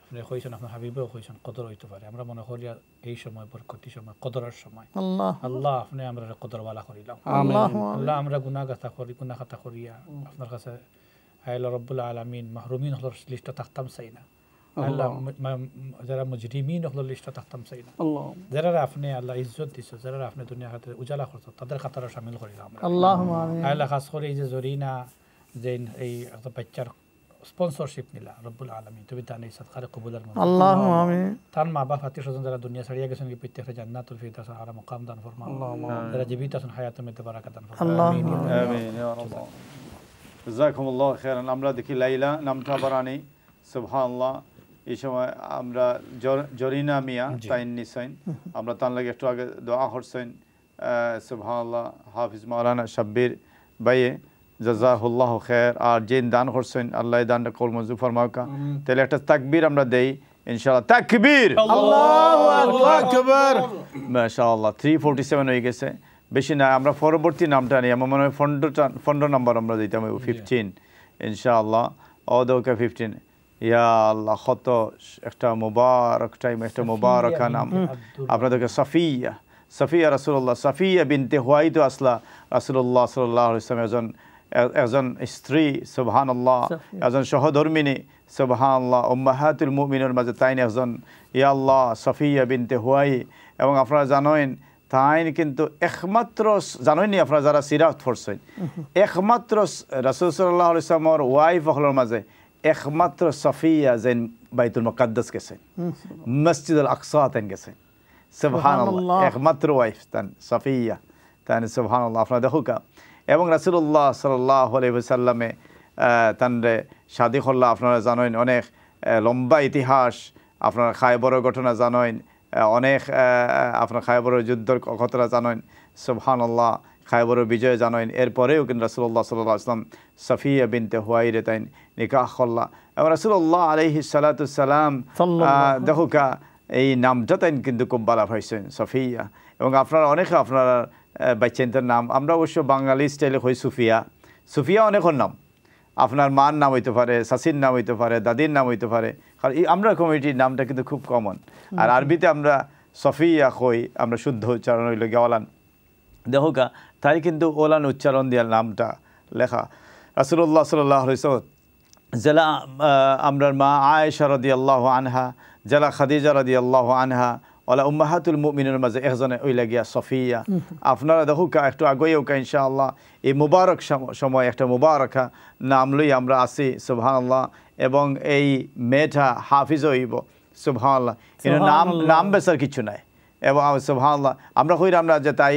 আপনি কইছেন আপনার হাবিবেও কইছেন কদর হইতে পারে আমরা মনে করিয়া এই সময় বরকতি সময় কদরের সময় আল্লাহ আল্লাহ আপনি আমরা কদরওয়ালা করিলাম আল্লাহ আল্লাহ আমরা গুনাহগাতা করিয়া আপনার কাছে আল্লাহ রব্বুল আলামিন মাহরুমিন হলোর লিস্টে থাকতাম চাই না আল্লাহ যারা মুজরিমিন হলোর লিস্টে থাকতাম চাই না যারা আপনি আল্লাহ ইজ্জত দিছো যারা আপনি দুনিয়া খাতে উজালা করছো তাদের খাতারে শামিল করিলাম আমরা আল্লাহুম্মা আমিন আল্লাহ খাস করে এই যে জরিনা যে এই একটা বাচ্চার স্পন্সরশিপ নিলা রব্বুল আলামিন তুমি তার এই সদকারে কবুলের মধ্যে আল্লাহুম্মা আমিন তার মা বাপ আত্মীয় স্বজন যারা দুনিয়া ছাড়িয়া গেছেন কি প্রত্যেকটা জান্নাতুল ফিরদাউস আলা মুকাম দান ফরমাও যারা জীবিত আছেন হায়াতুল মধ্যে বারাকাত দান ফরমাও আমিন আমিন ইয়া রাব্বাল জাযাকুমুল্লাহু খাইরান আমরা দেখি লাইলা নামটা বারানি সুবহানাল্লাহ এই সময় আমরা জরিনা মিয়া তাইন নিসাইন আমরা তার লাগে একটু আগে দোয়া করছেন সুবহানাল্লাহ হাফিজ মাওলানা শাব্বির ভাইয়ে জাযাহুল্লাহু খাইর আর যে দান করছেন আল্লাহ দানটা কবুল মঞ্জুর ফরমাউকা তাহলে একটা তাকবীর আমরা দেই ইনশাআল্লাহ তাকবীর আল্লাহু আকবার মাশাআল্লাহ 347 হয়ে গেছে বেশি না আমরা পরবর্তী নামটা নিই আমার মনে হয় ফন্ড নাম্বার আমরা দিতাম 15 ইনশাআল্লাহ অদৌকা 15 ইয়া আল্লাহ কত একটা মুবারক টাইম একটা মুবারক নাম আপনাদেরকে সাফিয়া রাসূলুল্লাহ সাফিয়া বিনতে হুয়াইদ আসলা রাসূলুল্লাহ সাল্লাল্লাহু আলাইহি ওয়াসাল্লাম একজন স্ত্রী সুবহানাল্লাহ একজন সহধর্মিনী সুবহানাল্লাহ উম্মাহাতুল মুমিনের মাঝে তাইন একজন ইয়া আল্লাহ সাফিয়া বিনতে হুয়াই এবং আপনারা জানেন তাইন কিন্তু একমাত্র জানেননি আপনারা যারা সিরাত পড়ছেন একমাত্র রাসূল সাল্লাল্লাহু আলাইহি ওয়াসাল্লামের ওয়াইফ হলোর মাঝে একমাত্র সাফিয়া যেন বাইতুল মুকাদ্দাস গেছেন মসজিদুল আকসা তেন গেছেন সুবহানাল্লাহ একমাত্র ওয়াইফ তান সাফিয়া তান সুবহানাল্লাহ আপনারা দেখুকা এবং রাসূলুল্লাহ সাল্লাল্লাহু আলাইহি ওয়াসাল্লামে তানরে শাদী করলা আপনারা জানেন অনেক লম্বা ইতিহাস আপনারা খায়বরের ঘটনা জানেন অনেক আপনার খায়বরের যুদ্ধের ঘটনা জানেন সুবহানাল্লাহ খায়বরের বিজয় জানেন এরপরেও কিন্তু রাসূলুল্লাহ সাল্লাল্লাহু আলাইহি ওয়াসাল্লাম সাফিয়া বিনতে হুয়াইরে তাইন নিকাহ করলা এবং রাসূলুল্লাহ আলাইহিস সালাতু সালাম দেখুকা এই নামটা তাইন কিন্তু খুব ভালো পাইছেন সাফিয়া এবং আপনারা অনেকে আপনারা বাচ্চাদের নাম আমরা অবশ্য বাঙালি স্টাইলে হই সুফিয়া অনেকের নাম আপনার মার নাম হইতে পারে শাশির নাম হইতে পারে দাদির নাম হইতে পারে কারণ আমরা কমিটির নামটা কিন্তু খুব কমন আর আরবিতে আমরা সফিয়া হই আমরা শুদ্ধ উচ্চারণ হইল গেওয়ালান দেখোকা তাই কিন্তু ওলান উচ্চারণ দেওয়ার নামটা লেখা রাসূলুল্লাহ সাল্লাল্লাহু আলাইহি ওয়াসাল্লাম জেলা আমরার মা আয়েশা রাদিয়াল্লাহু আনহা জেলা খাদিজা রাদিয়াল্লাহু আনহা ওলা উম্মাহাতুল মুমিনের মাঝে একজনে ওই লাগিয়া সফিয়া আপনারা দেখুকা একটু আগেও ইনশাআল্লাহ এই মুবারক সময় একটা মুবারকা নাম লই আমরা আসি সুবহানাল্লাহ এবং এই মেয়েটা হাফিজ হইব সুবহানাল্লাহ এর নাম বেসার কিছু নাই এবং সুবহানাল্লাহ আমরা কইরাম না যে তাই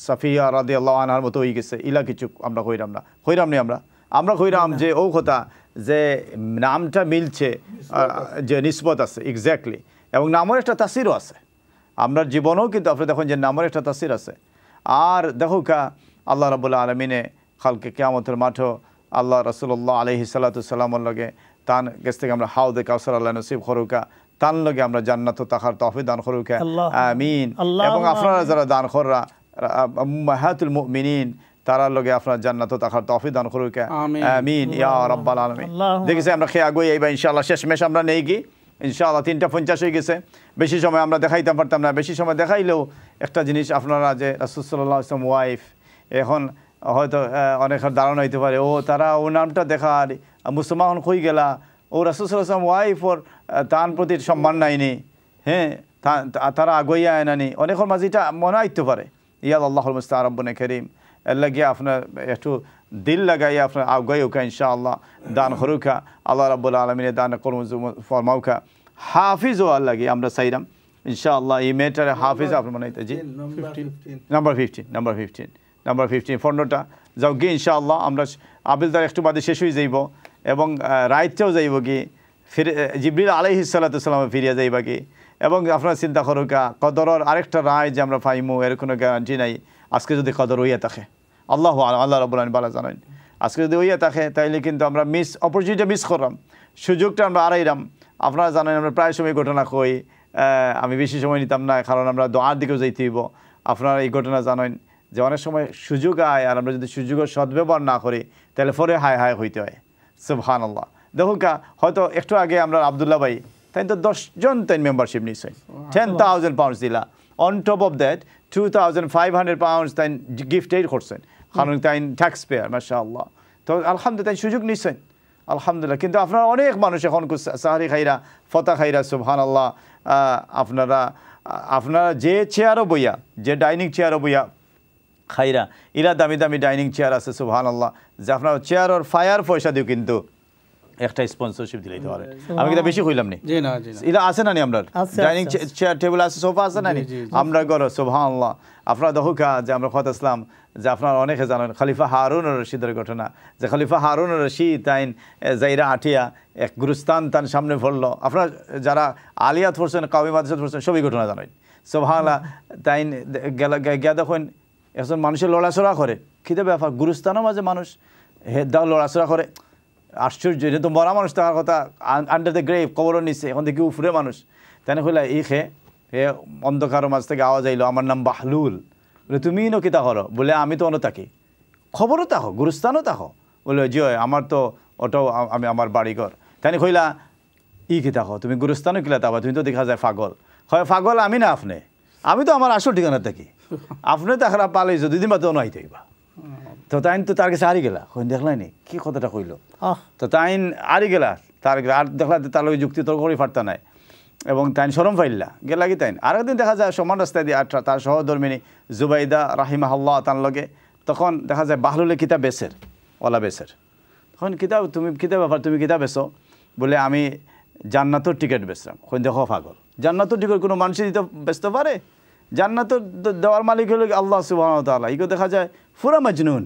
সফিয়া রাদিয়াল্লাহু আনহার মতো হয়ে গেছে ইলা কিছু আমরা কইরাম না আমরা কইরাম যে ও কথা যে নামটা মিলছে যে নিসবত আছে এক্স্যাক্টলি এবং নামের একটা তাসিরও আছে আমরা জীবনেও কিন্তু আপনি দেখুন যে নামের একটা তাসির আছে আর দেখুকা আল্লাহ রাব্বুল আলামিনে খালকে কিয়ামতের মাঠে আল্লাহ রাসূলুল্লাহ আলাইহিস সালাতু সালামের লগে তান কাছ থেকে আমরা হাউদে কাউসার আল্লাহ নসিব করুকা তান লগে আমরা জান্নাত তাখার তৌফিক দান করুকা আমিন এবং আপনারা যারা দান কররা উম্মাহাতুল মুমিনিন তারা লগে আপনারা জান্নাত তাখার তৌফিক দান করুকা আমিন ইয়া রাব্বাল আলামিন দেখেছি আমরা খেয়ে আগুই এইবা ইনশাআল্লাহ শেষমেশ আমরা নেই কি ইনশাআল্লাহ 3:50 হয়ে গেছে বেশি সময় আমরা দেখাইতে পারতাম না বেশি সময় দেখাইলেও একটা জিনিস আপনারা যে রাসূল সাল্লাল্লাহু আলাইহি ওয়াসাল্লাম ওয়াইফ এখন হয়তো অনেকের ধারণা হইতে পারে ও তারা ও নামটা দেখা মুসলমান কই গেলা ও রাসূল সাল্লাল্লাহু আলাইহি ওয়াসাল্লাম ওয়াইফ ওর তার প্রতি সম্মান নাইনি হ্যাঁ তারা আগুইয়া আনানি অনেকের মাঝে এটা মনে হইতে পারে ইয়া আল্লাহুল মুস্তাআন রব্বুনা কারীম লাগিয়ে আপনার একটু দিল লাগাইয়া আপনার আগুয়াইকা ইনশাআল্লাহ দান হরুকা আল্লাহ রাব্বুল আলামিনের দান করুন ফরমাউকা হাফিজ ও আল্লাহ আমরা চাইলাম ইনশাআল্লাহ এই মেটারে হাফিজ আপনার মনে হইতে জি নাম্বার 15 ফন্ডটা যাও গিয়ে ইনশাআল্লাহ আমরা আবিলদার একটু বাদে শেষ হয়ে যাইব এবং রাইতেও যাইব কি ফিরে জিবরিল আলাইহিস সালাতু সালামে ফিরিয়া যাইবা কি এবং আপনারা চিন্তা করুকা কদরের আরেকটা রায় যে আমরা পাইমু এর কোনো গ্যারান্টি নাই আজকে যদি কদর হইয়া থাকে আল্লাহ রাব্বুল আলামিন ভালো জানেন আজকে যদি হইয়া থাকে তাইলে কিন্তু আমরা অপরচুনিটি মিস করলাম, সুযোগটা আমরা আড়াইলাম। আপনারা জানেন আমরা প্রায় সময় ঘটনা কই, আমি বেশি সময় নিতাম না কারণ আমরা দোয়ার দিকেও যাইতে হইব। আপনারা এই ঘটনা জানেন যে অনেক সময় সুযোগ আয়, আর আমরা যদি সুযোগের সদ্ব্যবহার না করি তাহলে পরে হায় হায় হইতে হয়। সুবহানাল্লাহ। দেখুন হয়তো একটু আগে আমরা আবদুল্লাহ ভাই তাই তো 10 জন তাই মেম্বারশিপ নিয়েছেন, 10,000 পাউন্ডস দিলা। On top of that 2,500 pounds তাই গিফট এইড করছেন, কারণ তাই ট্যাক্স পেয়ার মাশাআল্লাহ। তো আলহামদুলিল্লাহ তাই সুযোগ নিচ্ছেন আলহামদুলিল্লাহ। কিন্তু আপনারা অনেক মানুষ এখন সাহারি খাইরা ফতা খাইরা সুবহানাল্লাহ। আপনারা যে চেয়ারও বইয়া, যে ডাইনিং চেয়ারও বইয়া খাইরা, ইরা দামি দামি ডাইনিং চেয়ার আছে সুবহানাল্লাহ, যে আপনার চেয়ারের ফায়ার পয়সা দিও কিন্তু একটা স্পন্সরশিপ দিলাইতে পারে। আমি কিন্তু বেশি কইলাম নি, এটা আছে না নি আমরা ডাইনিং চেয়ার টেবিল আছে, সোফা আছে না নি আমরা ঘরে সুবহানাল্লাহ। আপনারা দেখুকা যে আমরা কথা আসলাম যে আপনারা অনেকে জানেন খলিফা হারুন রশিদের ঘটনা, যে খলিফা হারুন রশিদ তাইন জাইরা আঠিয়া এক গুরুস্তান তার সামনে পড়লো। আপনারা যারা আলিয়াত পড়ছেন, কাউমি মাদ্রাসাত পড়ছেন সবই ঘটনা জানেন সুবহানাল্লাহ। তাইন গিয়া দেখেন একজন মানুষের লড়াচড়া করে, খিদে ব্যাপার গুরুস্থানও মাঝে মানুষ হেদাও লড়াচড়া করে। আশ্চর্য, এটা তো মরা মানুষ থাকার কথা, আন্ডার দ্য গ্রেভ, কবরের নিচে, এখন দেখি উফরে মানুষ। তাই না কইলা ই খে হে অন্ধকারের মাঝ থেকে আওয়াজ আইলো, আমার নাম বাহলুল। বলে তুমি ন কিতা করো? বলে আমি তো অন্য থাকি। খবরও তাকো, গুরুস্থানও তাকো? বলে জি আমার তো ওটাও আমি আমার বাড়িঘর। তাই না কইলা ই কিতা কো তুমি গুরুস্থানও কিলা তাবা? তুমি তো দেখা যায় পাগল। হয় পাগল আমি না আপনি, আমি তো আমার আসল ঠিকানা থাকি। আপনি তো এখন পালাইছো, দুদিন বাদ অন্য আইতে হইবা। তো তাইন তো তার কাছে হারি গেলা, দেখলাই নি কি কথাটা কইল। তো তাইন হারি গেলা, তার আর দেখলা তার লগে যুক্তি তর্ক করে পারতা নাই, এবং তাইন শরম ফাইল্লা গেলা কি তাইন। আরেকদিন দেখা যায় সমান রাস্তায় দিয়ে তার সহধর্মিনী জুবাইদা রাহিমাহুল্লাহ তার লগে, তখন দেখা যায় বাহলুলে কিতাব বেচের, ওলা বেচের। তখন কিতাব তুমি কিতাব ব্যাপার, তুমি কিতাব বেচো? বলে আমি জান্নাতের টিকিট বেচলাম। দেখো পাগল, জান্নাতের টিকিট কোনো মানুষই দিতে বেচতে পারে? জান্নাতের দেওয়ার মালিক হলো আল্লাহ সুবহানাহু ওয়া তাআলা। ইগো দেখা যায় পুরা মাজনুন।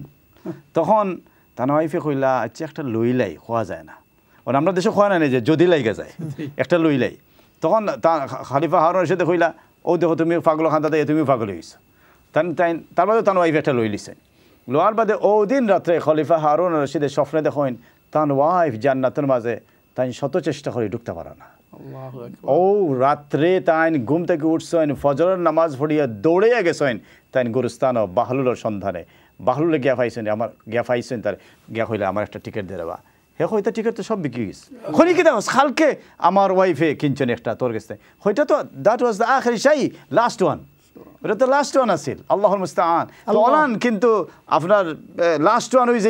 তখন তার ওয়াইফে কইলা আচ্ছা একটা লইলাই খোয়া যায় না, ওর আমরা দেশে খোয়া নাই যে যদি লাইগা যায় একটা লইলাই। তখন খলিফা হারুনের সাথে কইলা ও দেখো তুমি পাগল খান্দা দিয়ে তুমি পাগল হয়েছো। তার বাদে তার ওয়াইফ একটা লই লিছেন। লোয়ার বাদে ও দিন রাত্রে খলিফা হারুন রশিদের স্বপ্নে দেখেন তার ওয়াইফ জান্নাতের মাঝে তাই শত চেষ্টা করে ঢুকতে পারে না। ও রাত্রে তাইন ঘুম থেকে উঠছেন, ফজরের নামাজ পড়িয়া দৌড়িয়া গেছেন তাইন গুরুস্থান ও বাহলুলের সন্ধানে। বাহলুলে গিয়া পাইছেন তার গিয়া কইলা আমার একটা টিকিট দিয়ে দেবা। হে হইতা টিকিট তো সব বিক্রি গেছে। খনি কি দাও খালকে আমার ওয়াইফে কিনছেন একটা তোর কাছে, হইটা তো দ্যাট ওয়াজ দ্য আখিরি শাই, লাস্ট ওয়ান। ওটা তো লাস্ট ওয়ান আছিল, আল্লাহুল মুস্তাআন। তো ওলান কিন্তু আপনার লাস্ট ওয়ান হয়ে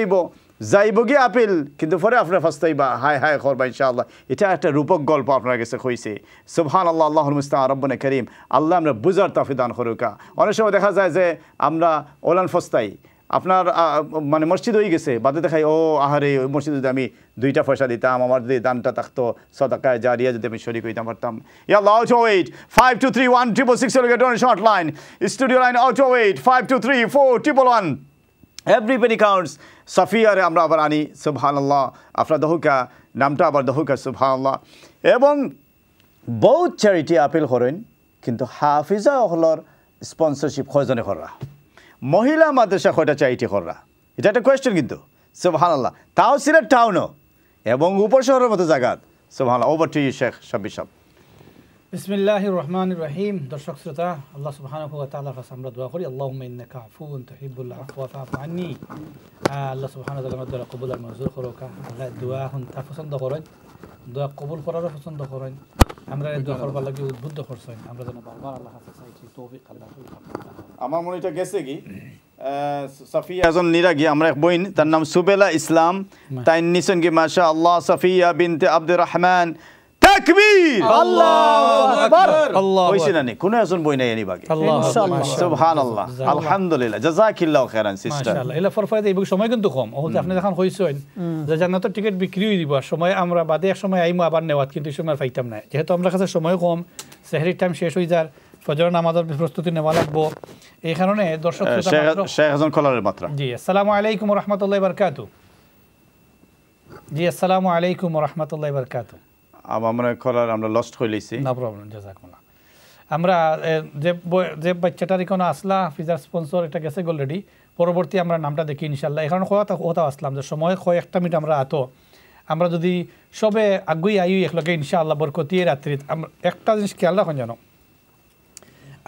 যাইব গিয়ে আপেল, কিন্তু পরে আপনার ফাস্তাইবা হায় হায় করবা ইনশাআল্লাহ। এটা একটা রূপক গল্প আপনার কাছে কইছে। সুবহানাল্লাহ, আল্লাহুল মুস্তাআন, রব্বুনা করিম। আল্লাহ আমরা বুঝার তৌফিক দান করুকা। অনেক সময় দেখা যায় যে আমরা ওলান ফস্তাই, আপনার মানে মসজিদ হয়ে গেছে, বাদে দেখাই ও আহারে ওই মসজিদে যদি আমি 2টা পয়সা দিতাম, আমার যদি দানটা থাকতো সদাকায়ে জারিয়া যদি আমি শরীক হইতাম পারতাম। ইয়া আল্লাহ 028523166 donation hotline, studio line 028523411. Every penny counts. সাফিয়ারে আমরা আবার আনি সুবহানাল্লাহ, আপনার দহুকা নামটা আবার দহুকা সুবহানাল্লাহ। এবং বহুত চ্যারিটি আপিল করেন, কিন্তু হাফিজা হলর স্পন্সরশিপ কয়জনে কররা? মহিলা মাদ্রাসা কয়টা চ্যারিটি কররা? এটা একটা কোয়েশ্চেন কিন্তু সুবহানাল্লাহ। তাও সিলেট টাউনও এবং উপশহরের মতো জায়গা। সুবহানাল্লাহ। Over to you Sheikh Shabbir Sahib. বিসমিল্লাহির রহমানির রহিম। দর্শক শ্রোতা, আল্লাহ সুবহানাহু ওয়া তাআলার কাছে আমরা দোয়া করি, আল্লাহুম্মা ইন্নাকা আফুউন তুহিব্বুল আফওয়া ফা'ফু আন্নি। আল্লাহ সুবহানাহু ওয়া তাআলা দোয়া কবুল আর মঞ্জুর করুক। আল্লাহ দোয়া হুনতা পছন্দ করেন, দোয়া কবুল করারও পছন্দ করেন। আমরা এই দোয়া করবার লাগি উদ্বুদ্ধ করছেন, আমরা যেন বারবার আল্লাহর কাছে চাইছি তৌফিক আল্লাহ। আমার মনে এটা গেছে কি সাফিয়া একজন নিরাগী, আমরা এক বইন তার নাম সুবেলা ইসলাম, তাই নিছেন কি মাশাআল্লাহ সাফিয়া বিনতে আব্দুর রহমান। তাকবীর, আল্লাহু আকবার। হইছে না নি কোন একজন বই নাই আনি বাকি ইনশাআল্লাহ। সুবহানাল্লাহ, আলহামদুলিল্লাহ, জাযাকিল্লাহু খাইরান সিস্টার। মাশাআল্লাহ। এলা ফরফায়দা এই সময় কিন্তু কম। ও যে আপনি যখন কইছেন যে জান্নাতের টিকিট বিক্রি হই দিব, সময় আমরা বাদে এক সময় আইমু আবার নেওয়াত, কিন্তু সময় পাইতাম না, যেহেতু আমরা কাছে সময় কম, সেহরির টাইম শেষ হই যার, ফজর নামাজের প্রস্তুতি নেওয়া লাগবো। এই কারণে দর্শক শেখ হাসান কলারের মাত্রা। জি আসসালামু আলাইকুম ওয়া রাহমাতুল্লাহি ওয়া বারাকাতুহু। জি আসসালামু আলাইকুম ওয়া রাহমাতুল্লাহি ওয়া বারাকাতুহু। আমরা কলার আমরা লস্ট হই লইছি, নো প্রবলেম, জাযাকুমুল্লাহ। আমরা যে বাচ্চাটার কোনো আসলা হাফিজার স্পন্সর এটা গেছে অলরেডি, পরবর্তী আমরা নামটা দেখি ইনশাল্লাহ। এখন কথা আসলাম যে সময় কয়েকটা মিনিট আমরা আমরা যদি সবে আগুই আইও একলগে ইনশাআল্লাহ বরকতি রাত্রি। আমরা একটা জিনিস খেয়াল রাখুন জানো,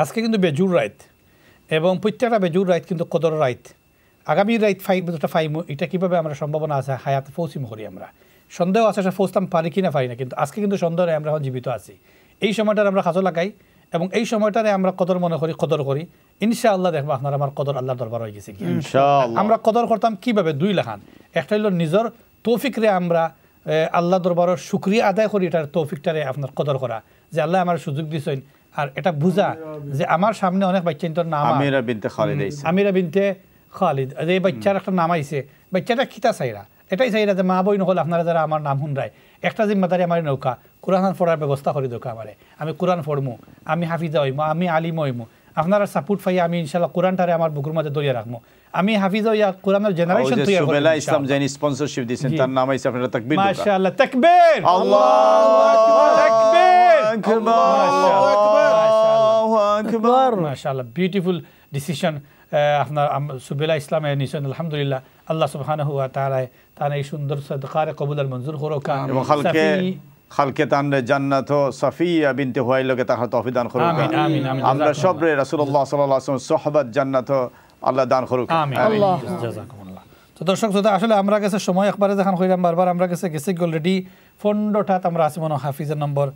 আজকে কিন্তু বেজুর রাইত এবং প্রত্যেকটা বেজুর রাইত কিন্তু কদর রাইত। আগামী রাইত ফাইমু এটা কীভাবে আমরা সম্ভাবনা আছে হায়াত ফৌসিম করি আমরা, সন্দেহ আছে সেটা ফৌসতাম পারি কি না পারি না, কিন্তু আজকে কিন্তু সন্দেহে আমরা এখন জীবিত আছি। এই সময়টার আমরা কাজও লাগাই এবং এই সময়টারে আমরা কদর মনে করি, কদর করি। ইনশাআল্লাহ দেখবো আপনার আমার কদর আল্লাহ দরবার হয়ে গেছে। আমরা কদর করতাম কীভাবে? দুই লাখান। একটা হলো নিজের তৌফিকরে আমরা আল্লাহ দরবারের শুকরিয়া আদায় করি, এটার তৌফিকটারে আপনার কদর করা যে আল্লাহ আমার সুযোগ দিছেন। আর এটা বুঝা যে আমার সামনে অনেক বাচ্চা নাম আমিরা বিনতে খালিদ, এই বাচ্চার একটা নাম আইছে, বাচ্চাটা খিতা চাইরা এটাই চাইরা যে মা বই নহল আপনারা যারা আমার নাম শুনরায় একটা জিম্মাদারি আমার নৌকা কোরআন পড়ার ব্যবস্থা করে দোকা আমারে, আমি কোরআন পড়মু, আমি হাফিজা হইমু, আমি আলিম হইমু, আপনারা সাপোর্ট পাই আমি ইনশাআল্লাহ কোরআনটারে আমার বুকুর মাঝে দরিয়া রাখবো, আমি হাফিজ হইয়া কোরআনের জেনারেশন তৈরি করব। সুবেলা ইসলাম যিনি স্পন্সরশিপ দিবেন তার নাম আইছে আপনারা তাকবীর দোকা। মাশাআল্লাহ তাকবীর, আল্লাহু আকবার, তাকবীর, আল্লাহু আকবার, মাশাআল্লাহ বিউটিফুল ডিসিশন আপনার সুবেলা ইসলামে নিছেন। আলহামদুলিল্লাহ, আল্লাহ সুবহানাহু ওয়া তাআলা তার এই সুন্দর সদকারে কবুল আর মঞ্জুর করুকা এবং খালকে তান জান্নাত সাফিয়া বিনতে হুয়াইলকে তার তৌফিক দান করুক। আমিন আমিন আমিন। আমরা সবরে রাসূলুল্লাহ সাল্লাল্লাহু আলাইহি ওয়াসাল্লাম সুহবাত জান্নাত আল্লাহ দান করুক। আমিন আল্লাহ জাযাকুমুল্লাহ। তো দর্শক শ্রোতা, আসলে আমরা কাছে সময় একবারে যখন কইলাম বারবার আমরা কাছে গেছি অলরেডি 15টা আমরা আছি মনে হাফিজের নম্বর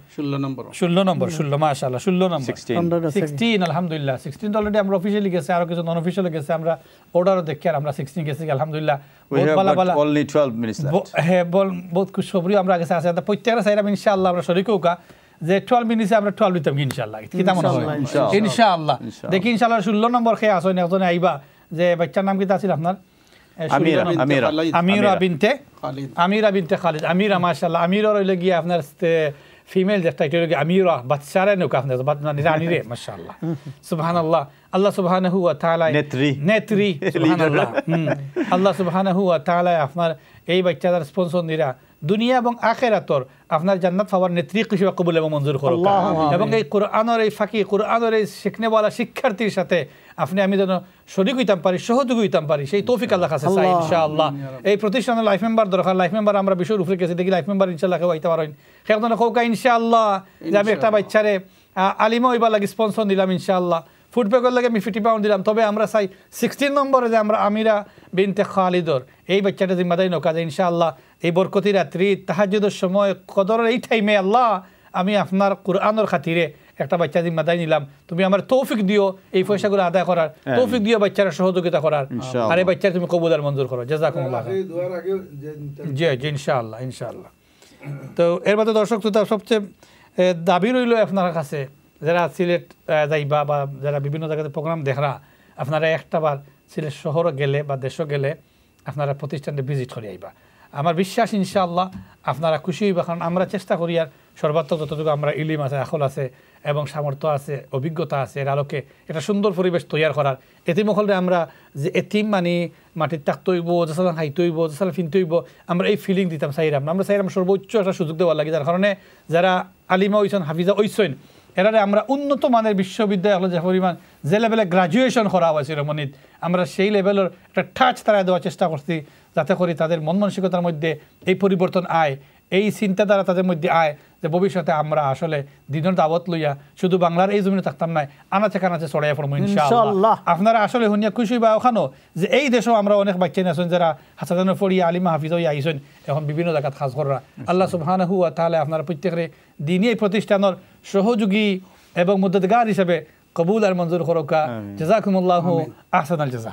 16 মাশাআল্লাহ 16 আলহামদুলিল্লাহ 16 অলরেডি আমরা অফিশিয়ালি গেছে, আরো কিছু নন অফিশিয়ালি গেছে, আমরা অর্ডারও দেখি আর আমরা 16 গেছি আলহামদুলিল্লাহ। বহুত ভালো ভালো only 12 minutes left। হ্যাঁ বহুত খুশখবরি আমরা কাছে আছে, প্রত্যেকটা চাইরা ইনশাআল্লাহ আমরা শরীক হোক যে 12 মিনিটে আমরা 12 দিতাম ইনশাআল্লাহ। কি তেমন হয় ইনশাআল্লাহ। দেখি ইনশাআল্লাহ 16 নম্বর খেয়ে আসেন একজন আইবা, যে বাচ্চার নাম কি ছিল আপনার? আমিরা বিনতে খালিদ। আমিরা মাশাআল্লাহ। আমিরা রইলে গিয়ে আপনার ফিমেল যেটা এটা হলো আমিরা, বাচ্চারা নৌকা আপনার রানী রে মাশাআল্লাহ সুবহানাল্লাহ। আল্লাহ সুবহানাহু ওয়া তাআলা নেত্রী সুবহানাল্লাহ। আল্লাহ সুবহানাহু ওয়া তাআলা আপনার এই বাচ্চাদের স্পন্সর নিরা দুনিয়া এবং আখিরাতর আপনার জান্নাত পাওয়ার নেত্রী হিসেবে কবুল এবং মঞ্জুর করুক। এবং এই কোরআনের এই ফাঁকি কোরআনের এই শিখনেওয়ালা শিক্ষার্থীর সাথে আপনি আমি যেন শরীক হইতাম পারি, সহযোগী হইতাম পারি, সেই তৌফিক আল্লাহ কাছে চাই ইনশাআল্লাহ। এই প্রতিষ্ঠানের লাইফ মেম্বার দরকার, লাইফ মেম্বার আমরা বিষয়ের উপরে গেছি দেখি লাইফ মেম্বার ইনশাআল্লাহ কেউ আইতে পারেন সেখানে কৌকা ইনশাআল্লাহ যে আমি একটা বাচ্চারে আলিমা হইবার লাগে স্পন্সর দিলাম ইনশাআল্লাহ, ফুটবলের লাগে আমি 50 পাউন্ড দিলাম। তবে আমরা চাই 16 নম্বরে যে আমরা আমিরা বিনতে খালিদর এই বাচ্চাটা জিম্মাদারি নৌকা যে ইনশাআল্লাহ এই বরকতি রাত্রি তাহাজ্জুদের সময় কদরের এই টাইমে আল্লাহ আমি আপনার কোরআনের খাতিরে একটা বাচ্চা জিম্মাদারি নিলাম, তুমি আমার তৌফিক দিও এই পয়সাগুলো আদায় করার, তৌফিক দিও বাচ্চারা সহযোগিতা করার, আর এই বাচ্চারা তুমি কবুল আর মঞ্জুর করো। জাযাকুমুল্লাহ। জি জি ইনশাআল্লাহ ইনশাআল্লাহ। তো এর মধ্যে দর্শক শ্রোতা সবচেয়ে দাবি রইল আপনার কাছে যারা সিলেট যাইবা বা যারা বিভিন্ন জায়গাতে প্রোগ্রাম দেখরা, আপনারা একটাবার সিলেট শহরে গেলে বা দেশে গেলে আপনারা প্রতিষ্ঠানটা ভিজিট করে আইবা। আমার বিশ্বাস ইনশাআল্লাহ আপনারা খুশি হইবা, কারণ আমরা চেষ্টা করি আর সর্বাত্মক যতটুকু আমরা ইলিম আছে, আকল আছে এবং সামর্থ্য আছে, অভিজ্ঞতা আছে, এর আলোকে একটা সুন্দর পরিবেশ তৈরি করার। এতিমহলে আমরা যে এতিম মানে মাটির তাকতে হইব, যেসালাম খাইতে হইব, যেসালাম ফিনতে হইব, আমরা এই ফিলিং দিতাম চাইরাম না। আমরা চাইরাম সর্বোচ্চ একটা সুযোগ দেওয়ার লাগে, যার কারণে যারা আলিমা হইছেন, হাফিজা হইছেন, এরারে আমরা উন্নত মানের বিশ্ববিদ্যালয় যে পরিমাণ যে লেভেলে গ্রাজুয়েশন করা হয়েছে রমণীত, আমরা সেই লেভেলের একটা টাচ তারা দেওয়ার চেষ্টা করছি, যাতে করে তাদের মন মানসিকতার মধ্যে এই পরিবর্তন আয়, এই চিন্তাধারা তাদের মধ্যে আয় যে ভবিষ্যতে আমরা আসলে দিনের দাওয়াত লইয়া শুধু বাংলার এই জমিনে থাকতাম না, আনাচে কানাচে ছড়াইয়া পড়বো ইনশাআল্লাহ। আপনারা আসলে শুনিয়া খুশি বা ওখানেও যে এই দেশেও আমরা অনেক বাচ্চা আছেন যারা হাসাদানো পড়িয়া আলিমা হাফিজ হইয়া আইসেন, এখন বিভিন্ন জায়গায় কাজ করা। আল্লাহ সুবহানাহু ওয়া তাআলা আপনারা প্রত্যেকের দিনই এই প্রতিষ্ঠানের সহযোগী এবং মুদ্দাতগার হিসেবে কবুল আর মঞ্জুর করুকা। জাযাকুমুল্লাহু আহসানাল জাযা।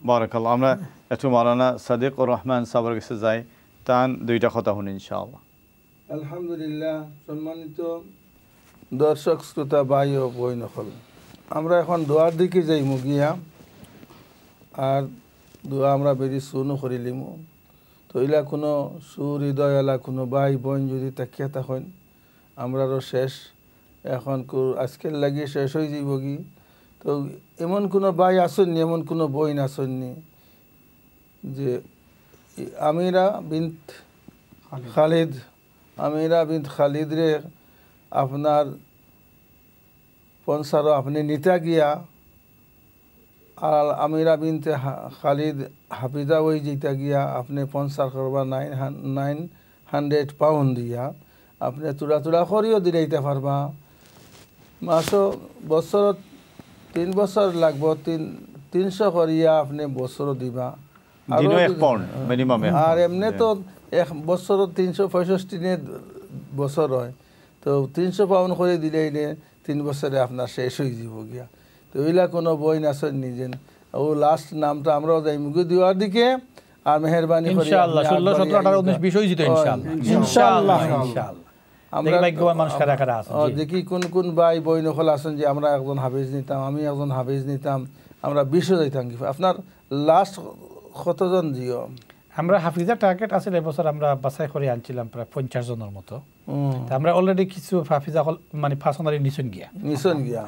বারাকাল্লাহ। আমরা একটু মাওলানা সাদিকুর রহমান সাহেবের কাছে যাই, তান দুইটা কথা শুনি ইনশাআল্লাহ। আলহামদুলিল্লাহ। সম্মানিত দর্শক শ্রোতা ভাই ও বোন সকল, আমরা এখন দোয়ার দিকে যাই মুগিয়া, আর দোয়া আমরা বেরি শুনো করিলিমু। তো এলা কোনো সুহৃদয়লা কোনো ভাই বোন যদি তাকিয়া থাকেন, আমরারও শেষ এখন আজকের লাগিয়ে শেষ হয়ে যাইব কি। তো এমন কোনো ভাই আসেননি, এমন কোনো বোন আসেননি যে আমিরা বিনত খালিদ রে আপনার স্পন্সারও আপনি নিতা গিয়া আর আমিরা বিনতে খালিদ হাফিজা ওই যেটা গিয়া আপনি স্পন্সার করবা 900 পাউন্ড দিয়া আপনি তুলা তুলা করিও দিলাইতে পারবা মাসও বছরত 3 বছর লাগবো 300 করিয়া আপনি বছর দিবা দিনও 1 পাউন্ড মিনিমাম আর এমনি তো এক বছর 365 বছর হয় তো 300 পাউন্ড করে দিলেই 3 বছরে আপনার শেষ হয়ে যাব গিয়া তো ওইলা কোনো বই নাচেন নিজেন ও লাস্ট নামটা আমরাও যাই মুখে দেওয়ার দিকে আর মেহরবানি করে ইনশাআল্লাহ 16 17 18 19 20 হইতো ইনশাআল্লাহ আমরা ভাগ্যবান মানুষ কারা কারা আছে দেখি কোন কোন ভাই বই নকল আছেন যে আমরা একজন হাফেজ নিতাম আমি একজন হাফেজ নিতাম আমরা 20 যাইতাম কি আপনার লাস্ট কতজন জিও আমরা হাফিজা টার্গেট আছে এবছর আমরা বাছাই করে আনছিলাম প্রায় 50 জনের মতো আমরা অলরেডি কিছু হাফিজা মানে পার্সোনালি নিছন গিয়া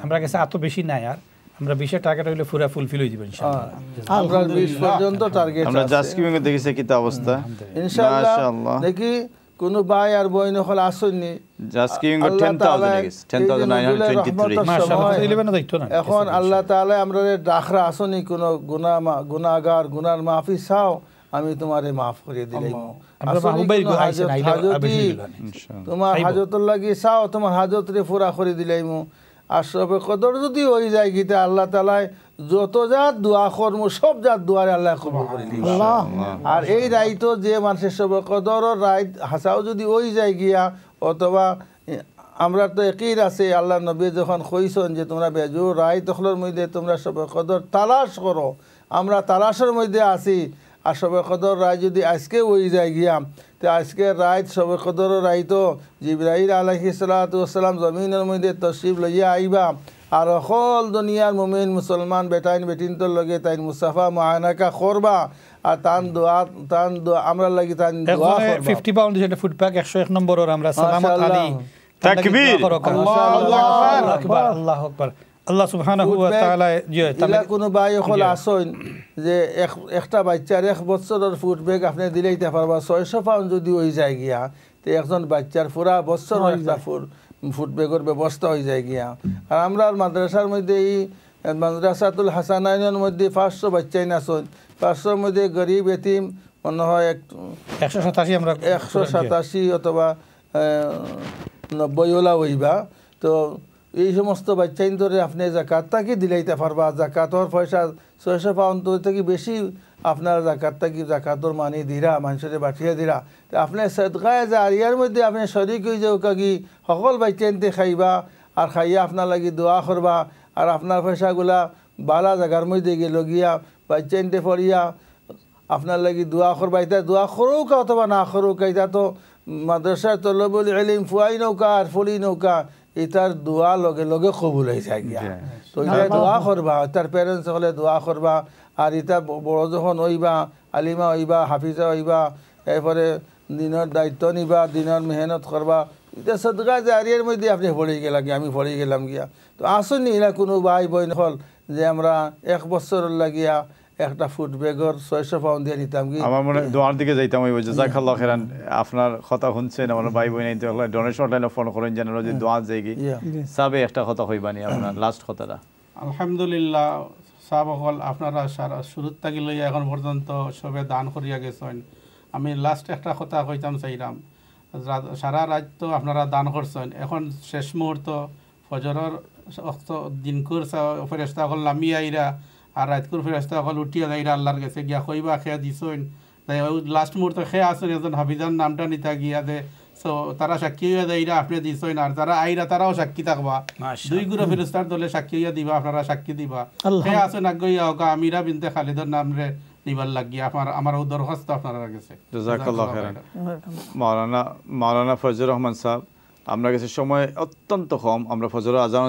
আমরা কাছে এত বেশি নাই আর আমরা 20 টার্গেট হইলে পুরো ফুলফিল হয়ে যাবে ইনশাআল্লাহ আমরা 20 পর্যন্ত টার্গেট আছে আমরা জাস্কিং এ দেখেছি কি অবস্থা ইনশাআল্লাহ দেখি কোন ভাই আর বই নকল আসেননি জাস্কিং 10000 লেগেছে 10923 মাশাআল্লাহ 11 দায়িত্ব না এখন আল্লাহ তাআলা আমরারে ডাকরা আসেনি কোন গুনাহগার গুনার মাফি চাও আমি তোমারে মাফ করে দিলাম তোমার হাজতর লাগি চাও তোমার হাজত রে পুরা করে দিলাম আশরাফে কদর যদি হয়ে যায় গীতা আল্লাহ তাআলায় যত জাত দোয়া করব সব জাত দোয়ারে আল্লাহ কবুল করে দিবেন আর এই রাইতো যে মানুষের সবে কদরের রাইত হাসাও যদি ওই যায় গিয়া অথবা আমরা তো একই আছে আল্লাহ নবী যখন কইছেন যে তোমরা বেজুর রাইত হলোর মধ্যে তোমরা সবে কদর তালাশ করো আমরা তালাশের মধ্যে আছি আর সবে কদর রায় যদি আজকে ওই যায় গিয়া তো আজকে রাইত সবে কদর রাইতো জিবরাইল আলাইহিস সালাতু ওয়াস সালাম জমিনের মধ্যে তশরিফ লইয়া আইবা আর সকল দুনিয়ার মুমিন মুসলমান বেটাইন বেটিনতর লগে তাই মুসাফা মুআনাকা করবা আর তান দোয়া আমরা লাগি তান দোয়া করবা 50 পাউন্ড যেটা ফুড প্যাক 101 নম্বরের আমরা সালামত আলী তাকবীর আল্লাহু আকবার আল্লাহু আকবার আল্লাহ সুবহানাহু ওয়া তাআলা ইলা কোন ভাই হল আসেন যে একটা বাচ্চার 1 বছরের ফুড ব্যাগ আপনি দিলেইতে পারবা 600 পাউন্ড যদি হই যায় গিয়া তে একজন বাচ্চার পুরা বছর একটা ফুড ব্যাগের ব্যবস্থা হয়ে যায় গিয়া আর আমরা মাদ্রাসার মধ্যে এই মাদ্রাসাতুল হাসানাইনের মধ্যে 500 বাচ্চাই আছেন 500 মধ্যে গরিব এতিম মনে হয় 187 আমরা 187 অথবা 90 ওলা হইবা তো এই সমস্ত বাচ্চাইন ধরে আপনি জাকাতটা কি দিলাইতে পারবা জাকাতর পয়সা 600 পাউন্ড থেকে বেশি আপনার জাকাতটা কি জাকাতর মানি দিরা মানুষের বাঠিয়ে দিরা আপনি সদকায়ে জারিয়ার মধ্যে আপনি শরীক হয়ে যাও কি সকল বাচ্চাইনতে খাইবা আর খাইয়া আপনার লাগি দোয়া করবা আর আপনার পয়সাগুলা বালা জায়গার মধ্যে গেল গিয়া বাচ্চাইনতে পড়িয়া আপনার লাগি দোয়া করবা এটা দোয়া করুক অথবা না করুক এটা তো মাদ্রাসার তলবুল ইলম ফুয়াই নৌকা আর ফলি নৌকা এটার দোয়া লগে লগে কবুল হয়ে যায় গিয়া তো এটা দোয়া করবা তার প্যারেন্টস হলে দোয়া করবা আর এটা বড় যখন হইবা আলিমা হইবা হাফিজা হইবা এরপরে দিনের দায়িত্ব নিবা দিনের মেহনত করবা এটা সদকা জারিয়ার মধ্যে আপনি পড়ে গেলাম গিয়া আমি পড়ে গেলাম গিয়া তো আসুন এরা কোনো ভাই বোন হল যে আমরা 1 বছর লাগিয়া একটা ফুড ব্যাগর 600 পাউন্ড দিয়ে নিতাম কি আমার মনে দোয়ার দিকে যাইতাম ওই জাযাকাল্লাহু খাইরান আপনার কথা শুনছেন আমার ভাই বোন আইতে হলো ডোনেশন লাইনে ফোন করেন যেন যে দোয়া যাইগি সাবে একটা কথা কইবানি আপনার লাস্ট কথাটা আলহামদুলিল্লাহ সাহাব হল আপনারা সারা শুরু থেকে লইয়া এখন পর্যন্ত সবে দান করিয়া গেছেন আমি লাস্ট একটা কথা কইতাম চাইলাম সারা রাত তো আপনারা দান করছেন এখন শেষ মুহূর্ত ফজরের দিনকুর ফেরেশতা হল নামি আইরা আর রাতকুর ফেরেশতা হল উঠিয়া যাইরা আল্লাহর কাছে গিয়া কইবা খেয়া দিছেন তাই লাস্ট মুহূর্তে খেয়ে আসেন একজন হাফিজার নামটা নিতা গিয়া দে সো তারা সাক্ষী হইয়া যাইরা আপনি দিছেন আর যারা আইরা তারাও সাক্ষী থাকবা দুই গুরু ফেরেশতার দলে সাক্ষী হইয়া দিবা আপনারা সাক্ষী দিবা খেয়ে আসেন আগে হোকা আমিরা বিনতে খালিদের নামরে নিবার লাগিয়া আমার দরখাস্ত আপনারা গেছে জাযাকাল্লাহু খাইরান মাওলানা ফজলুর রহমান সাহেব আমরা কাছে সময় অত্যন্ত কম আমরা ফজরের আজান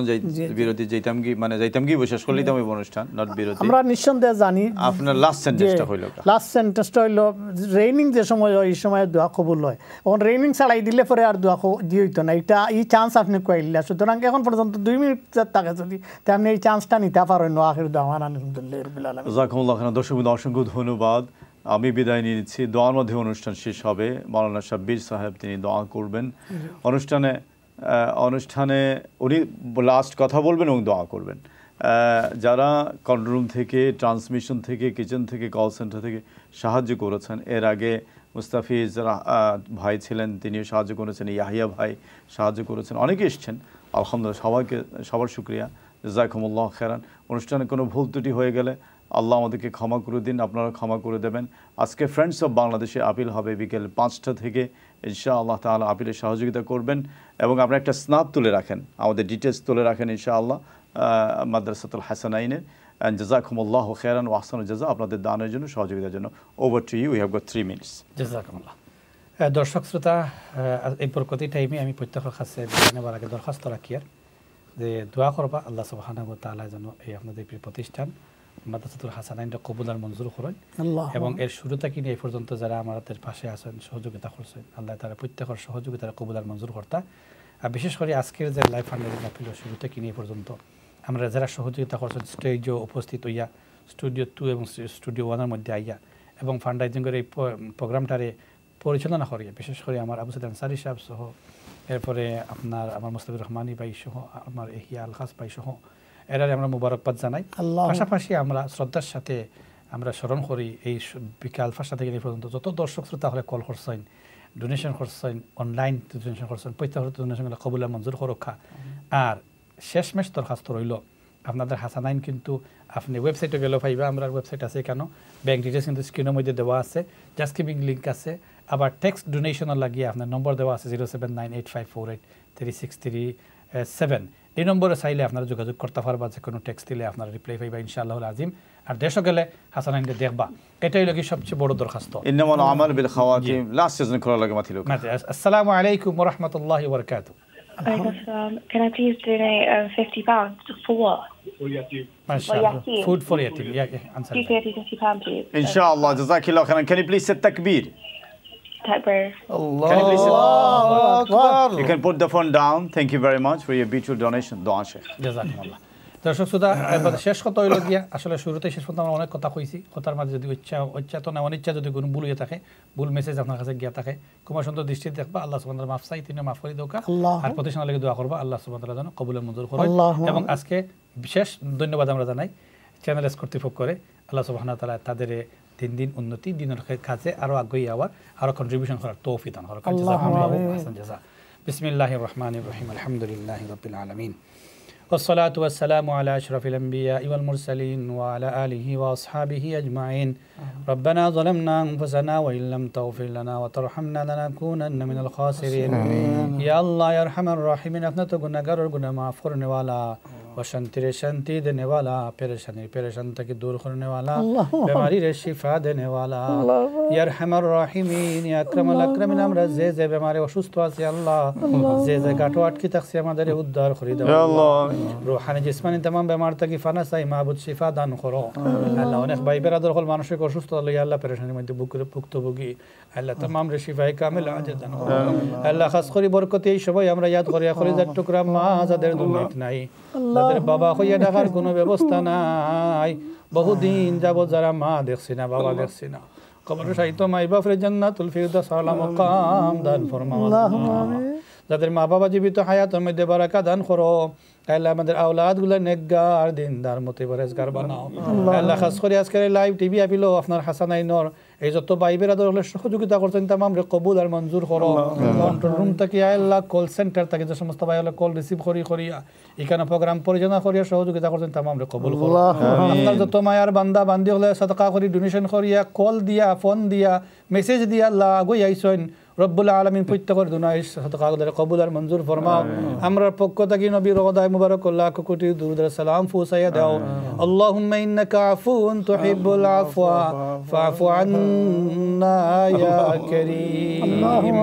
বিরতি যাইতাম কি মানে যাইতাম কি বিশেষ করলে তো অনুষ্ঠান নট বিরতি আমরা নিঃসন্দেহে জানি আপনার লাস্ট সেন্টেন্সটা হইলো লাস্ট সেন্টেন্সটা হইলো রেইনিং যে সময় হয় এই সময় দোয়া কবুল হয় এখন রেইনিং ছাড়াই দিলে পরে আর দোয়া দিয়ে হইতো না এটা এই চান্স আপনি কইলা সুতরাং এখন পর্যন্ত 2 মিনিট থাকে যদি তাই আপনি এই চান্সটা নিতে পারেন আখির দাওয়ান আলহামদুলিল্লাহ রাব্বিল আলামিন জাযাকুমুল্লাহ খাইরান দর্শক অসংখ্য ধন্যবাদ আমি বিদায় নিচ্ছি দোয়ার মধ্যে অনুষ্ঠান শেষ হবে মাওলানা শাব্বির সাহেব তিনি দোয়া করবেন অনুষ্ঠানে অনুষ্ঠানে উনি লাস্ট কথা বলবেন এবং দোয়া করবেন। যারা কন্ট্রোল রুম থেকে, ট্রান্সমিশন থেকে, কিচেন থেকে, কল সেন্টার থেকে সাহায্য করেছেন, এর আগে মুস্তাফিজ ভাই ছিলেন, তিনিও সাহায্য করেছেন, ইয়াহিয়া ভাই সাহায্য করেছেন, অনেকে এসছেন, আলহামদুলিল্লাহ সবার শুকরিয়া, জাযাকুমুল্লাহ খায়রান। অনুষ্ঠানে কোনো ভুল ত্রুটি হয়ে গেলে আল্লাহ আমাদেরকে ক্ষমা করে দিন, আপনারা ক্ষমা করে দেবেন। আজকে ফ্রেন্ডস অফ বাংলাদেশে আপিল হবে বিকেল 5টা থেকে, ইনশাআল্লাহ তাআলা আপিলের সহযোগিতা করবেন এবং আপনারা একটা স্ন্যাপ তুলে রাখেন, আমাদের ডিটেলস তুলে রাখেন ইনশাআল্লাহ মাদ্রাসাতুল হাসানাইনের। জাযাকুমুল্লাহু খায়রান ওয়া আহসানুল জাযা, আপনাদের দানের জন্য, সহযোগিতার জন্য। Over to you, we have got 3 minutes. জাযাকুমুল্লাহ। দর্শক শ্রোতা, এই বরকতি টাইমে আমি প্রত্যেকের কাছে নেবার আগে দরখাস্ত রাখি যে দোয়া করবা আল্লাহ সুবহানাহু ওয়া তাআলা যেন এই আপনাদের প্রতিষ্ঠান মাদ্রাসাতুল হাসানাইনটা কবুল আর মঞ্জুর করেন এবং এর শুরু থেকে এই পর্যন্ত যারা আমাদের পাশে আছেন, সহযোগিতা করছেন, আল্লাহ তারা প্রত্যেকের সহযোগিতার কবুল আর মঞ্জুর কর্তা। আর বিশেষ করে আজকের যে লাইভ ফান্ডারিং আপিল শুরু থেকে এই পর্যন্ত আমরা যারা সহযোগিতা করছেন, স্টেজে উপস্থিত হইয়া, স্টুডিও 2 এবং স্টুডিও 1-এর মধ্যে আইয়া এবং ফান্ডরাইজিংয়ের এই প্রোগ্রামটারে পরিচালনা করিয়া, বিশেষ করে আমার আবু সাইদ আনসারী সাহেব সহ, এরপরে আমার মুস্তাফিজুর রহমানী ভাই সহ, আমার এহিয়া আল খাস ভাই সহ, এরারে আমরা মুবারকবাদ জানাই। পাশাপাশি আমরা শ্রদ্ধার সাথে আমরা স্মরণ করি এই বিকাল 5টা থেকে এই পর্যন্ত যত দর্শক শ্রোতা হলে কল করছেন, ডোনেশন করছেন, অনলাইন ডোনেশন করছেন, প্রত্যেক ডোনেশনগুলো কবুল মঞ্জুর করক্ষা। আর শেষমেশ দরখাস্ত রইল আপনাদের হাসানাইন কিন্তু আপনি ওয়েবসাইটে গেলেও পাইবা, আমরা ওয়েবসাইট আছে কেন, ব্যাঙ্ক ডিটেলস কিন্তু স্ক্রিনের মধ্যে দেওয়া আছে, জাস্ট গিভিং লিঙ্ক আছে, আবার টেক্সট ডোনেশনের লাগিয়ে আপনার নম্বর দেওয়া আছে 07985483637। এই নম্বরে চাইলে আপনারা যোগাযোগ করতে পারবা, যে কোনো টেক্সট দিলে আপনারা রিপ্লাই পাইবা ইনশাআল্লাহ আজিম। আর দেশে গেলে হাসানাইনকে দেখবা, এটাই লাগে সবচেয়ে বড় দরখাস্ত। ইন্নামাল আমাল বিল খাওয়াতিম। লাস্ট সিজন করা লাগে মাথিলো। আসসালামু আলাইকুম ওয়া রাহমাতুল্লাহি ওয়া বারাকাতুহু। Can I please donate £50 for what? MashaAllah. Food for yatim. Yeah, answer. £50, please. Inshallah. Jazakillah khairan. Can you please say takbir? Takbir. Allah. Can you please say Allahu Akbar? You can put the phone down. Thank you very much for your beautiful donation. Dua Sheikh. Jazakumullah. দর্শক শ্রোতা, শেষ কথা হইল গিয়া, আসলে শুরুতে শেষ পর্যন্ত আমরা অনেক কথা কইছি, কথার মাঝে যদি ইচ্ছা তো না অনিচ্ছা যদি কোনো ভুল হয়ে থাকে, ভুল মেসেজ আপনার কাছে গিয়া থাকে, কুমার সুন্দর দৃষ্টিতে দেখবা, আল্লাহ সুবহানাহু ওয়া তাআলা মাফ চাই, তিনি মাফ করে দোকা। আর প্রতিষ্ঠানের লাগি দোয়া করবা, আল্লাহ সুবহানাহু ওয়া তাআলা যেন কবুল মঞ্জুর করেন। এবং আজকে বিশেষ ধন্যবাদ আমরা জানাই চ্যানেল কর্তৃপক্ষরে, আল্লাহ সুবহানাহু ওয়া তাআলা তাদের দিন দিন উন্নতি, দিনের কাজে আরো আগে যাওয়ার, আরো কন্ট্রিবিউশন করার তৌফিক দান করুন। বিসমিল্লাহির রহমানির রহিম, আলহামদুলিল্লাহি রাব্বিল আলামিন, والصلاة والسلام على أشرف الأنبياء والمرسلين وعلى آله وأصحابه أجمعين. ربنا ظلمنا أنفسنا وإن لم تغفر لنا وترحمنا لنكونن من الخاسرين. يا الله يا أرحم الراحمين, अपना तो गुनाहगार और गुनाह माफ करने वाला, और शांति देने वाला, परेशानी तक दूर करने वाला, बीमारी रे शिफा देने वाला, या अरहमर राहिमीन, या अकरमुल अकरमीन। আমরা যে বেমারে অসুস্থ আছি আল্লাহ, যে গাঁটো আটকে থাকছে আমাদের উদ্ধার করে দাও আল্লাহ। রূহানি জিসমানি तमाम বেমার থেকে ফানা চাই, মাহবুব শিফা দান করো আল্লাহ। অনেক ভাই বেরাদর হল মানসিক অসুস্থ হলো আল্লাহ, পেরেশানির মধ্যে ভুক্তভোগী আল্লাহ, तमाम রে শিফায়ে কামিল আজত দান করো আল্লাহ। খাস করে বরকতে এই সবাই আমরা ইয়াদ করি, খলিজার টুকরা মা যাদের দুনিয়াত নাই, তাদের বাবা হইয়া ডাকার কোনো ব্যবস্থা নাই, বহুদিন যাবত যারা মা দেখছি না, বাবা দেখছি না, কবর সাহিত্য মাই বাপরে জান্নাতুল ফিরদাউস আলা মাকাম দান ফরমাও আল্লাহ। যাদের মা বাবা জীবিত হায়াতের মধ্যে বারাকা দান করো আল্লাহ, আমাদের আওলাদগুলো নেককার দিনদার মতে পরেজগার বানাও আল্লাহ। খাস করে আজকের লাইভ টিভি আপিলো আপনার হাসানাইনর এই যত ভাই বেরাদর হলে সহযোগিতা করছেন, তামাম রে কবুল আর মঞ্জুর করো। কন্ট্রোল রুম থেকে আল্লাহ, কল সেন্টার থেকে যে সমস্ত ভাই হলে কল রিসিভ করিয়া এখানে প্রোগ্রাম পরিচালনা করিয়া সহযোগিতা করছেন, তামাম রে কবুল করো। আপনার যত মায়ার বান্দা বান্দি হলে সাদকা করি, ডোনেশন করিয়া, কল দিয়া, ফোন দিয়া, মেসেজ দিয়া আল্লাহ আগুই আইসেন, রব্বুল আলামিন প্রত্যেকের দুনাই সাদকা কবুল আর মঞ্জুর ফরমাও। আমরা পক্ষ থেকে নবীর রওদায়ে মুবারক লাখ কোটি দুরুদ সালাম পৌঁছাইয়া দাও। আল্লাহুম্মা ইন্নাকা আফুউন তুহিব্বুল আফওয়া ফা'ফু আন্না ইয়া কারীম।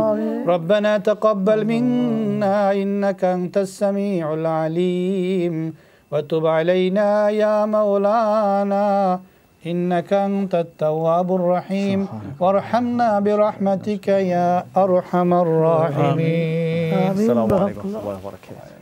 রব্বানা তাকাব্বাল মিন্না ইন্নাকা আনতাস সামিউল আলীম ওয়া তুব আলাইনা ইয়া মাওলানা إنك أنت التواب الرحيم وارحمنا برحمتك يا أرحم الراحمين. السلام عليكم ورحمة الله وبركاته.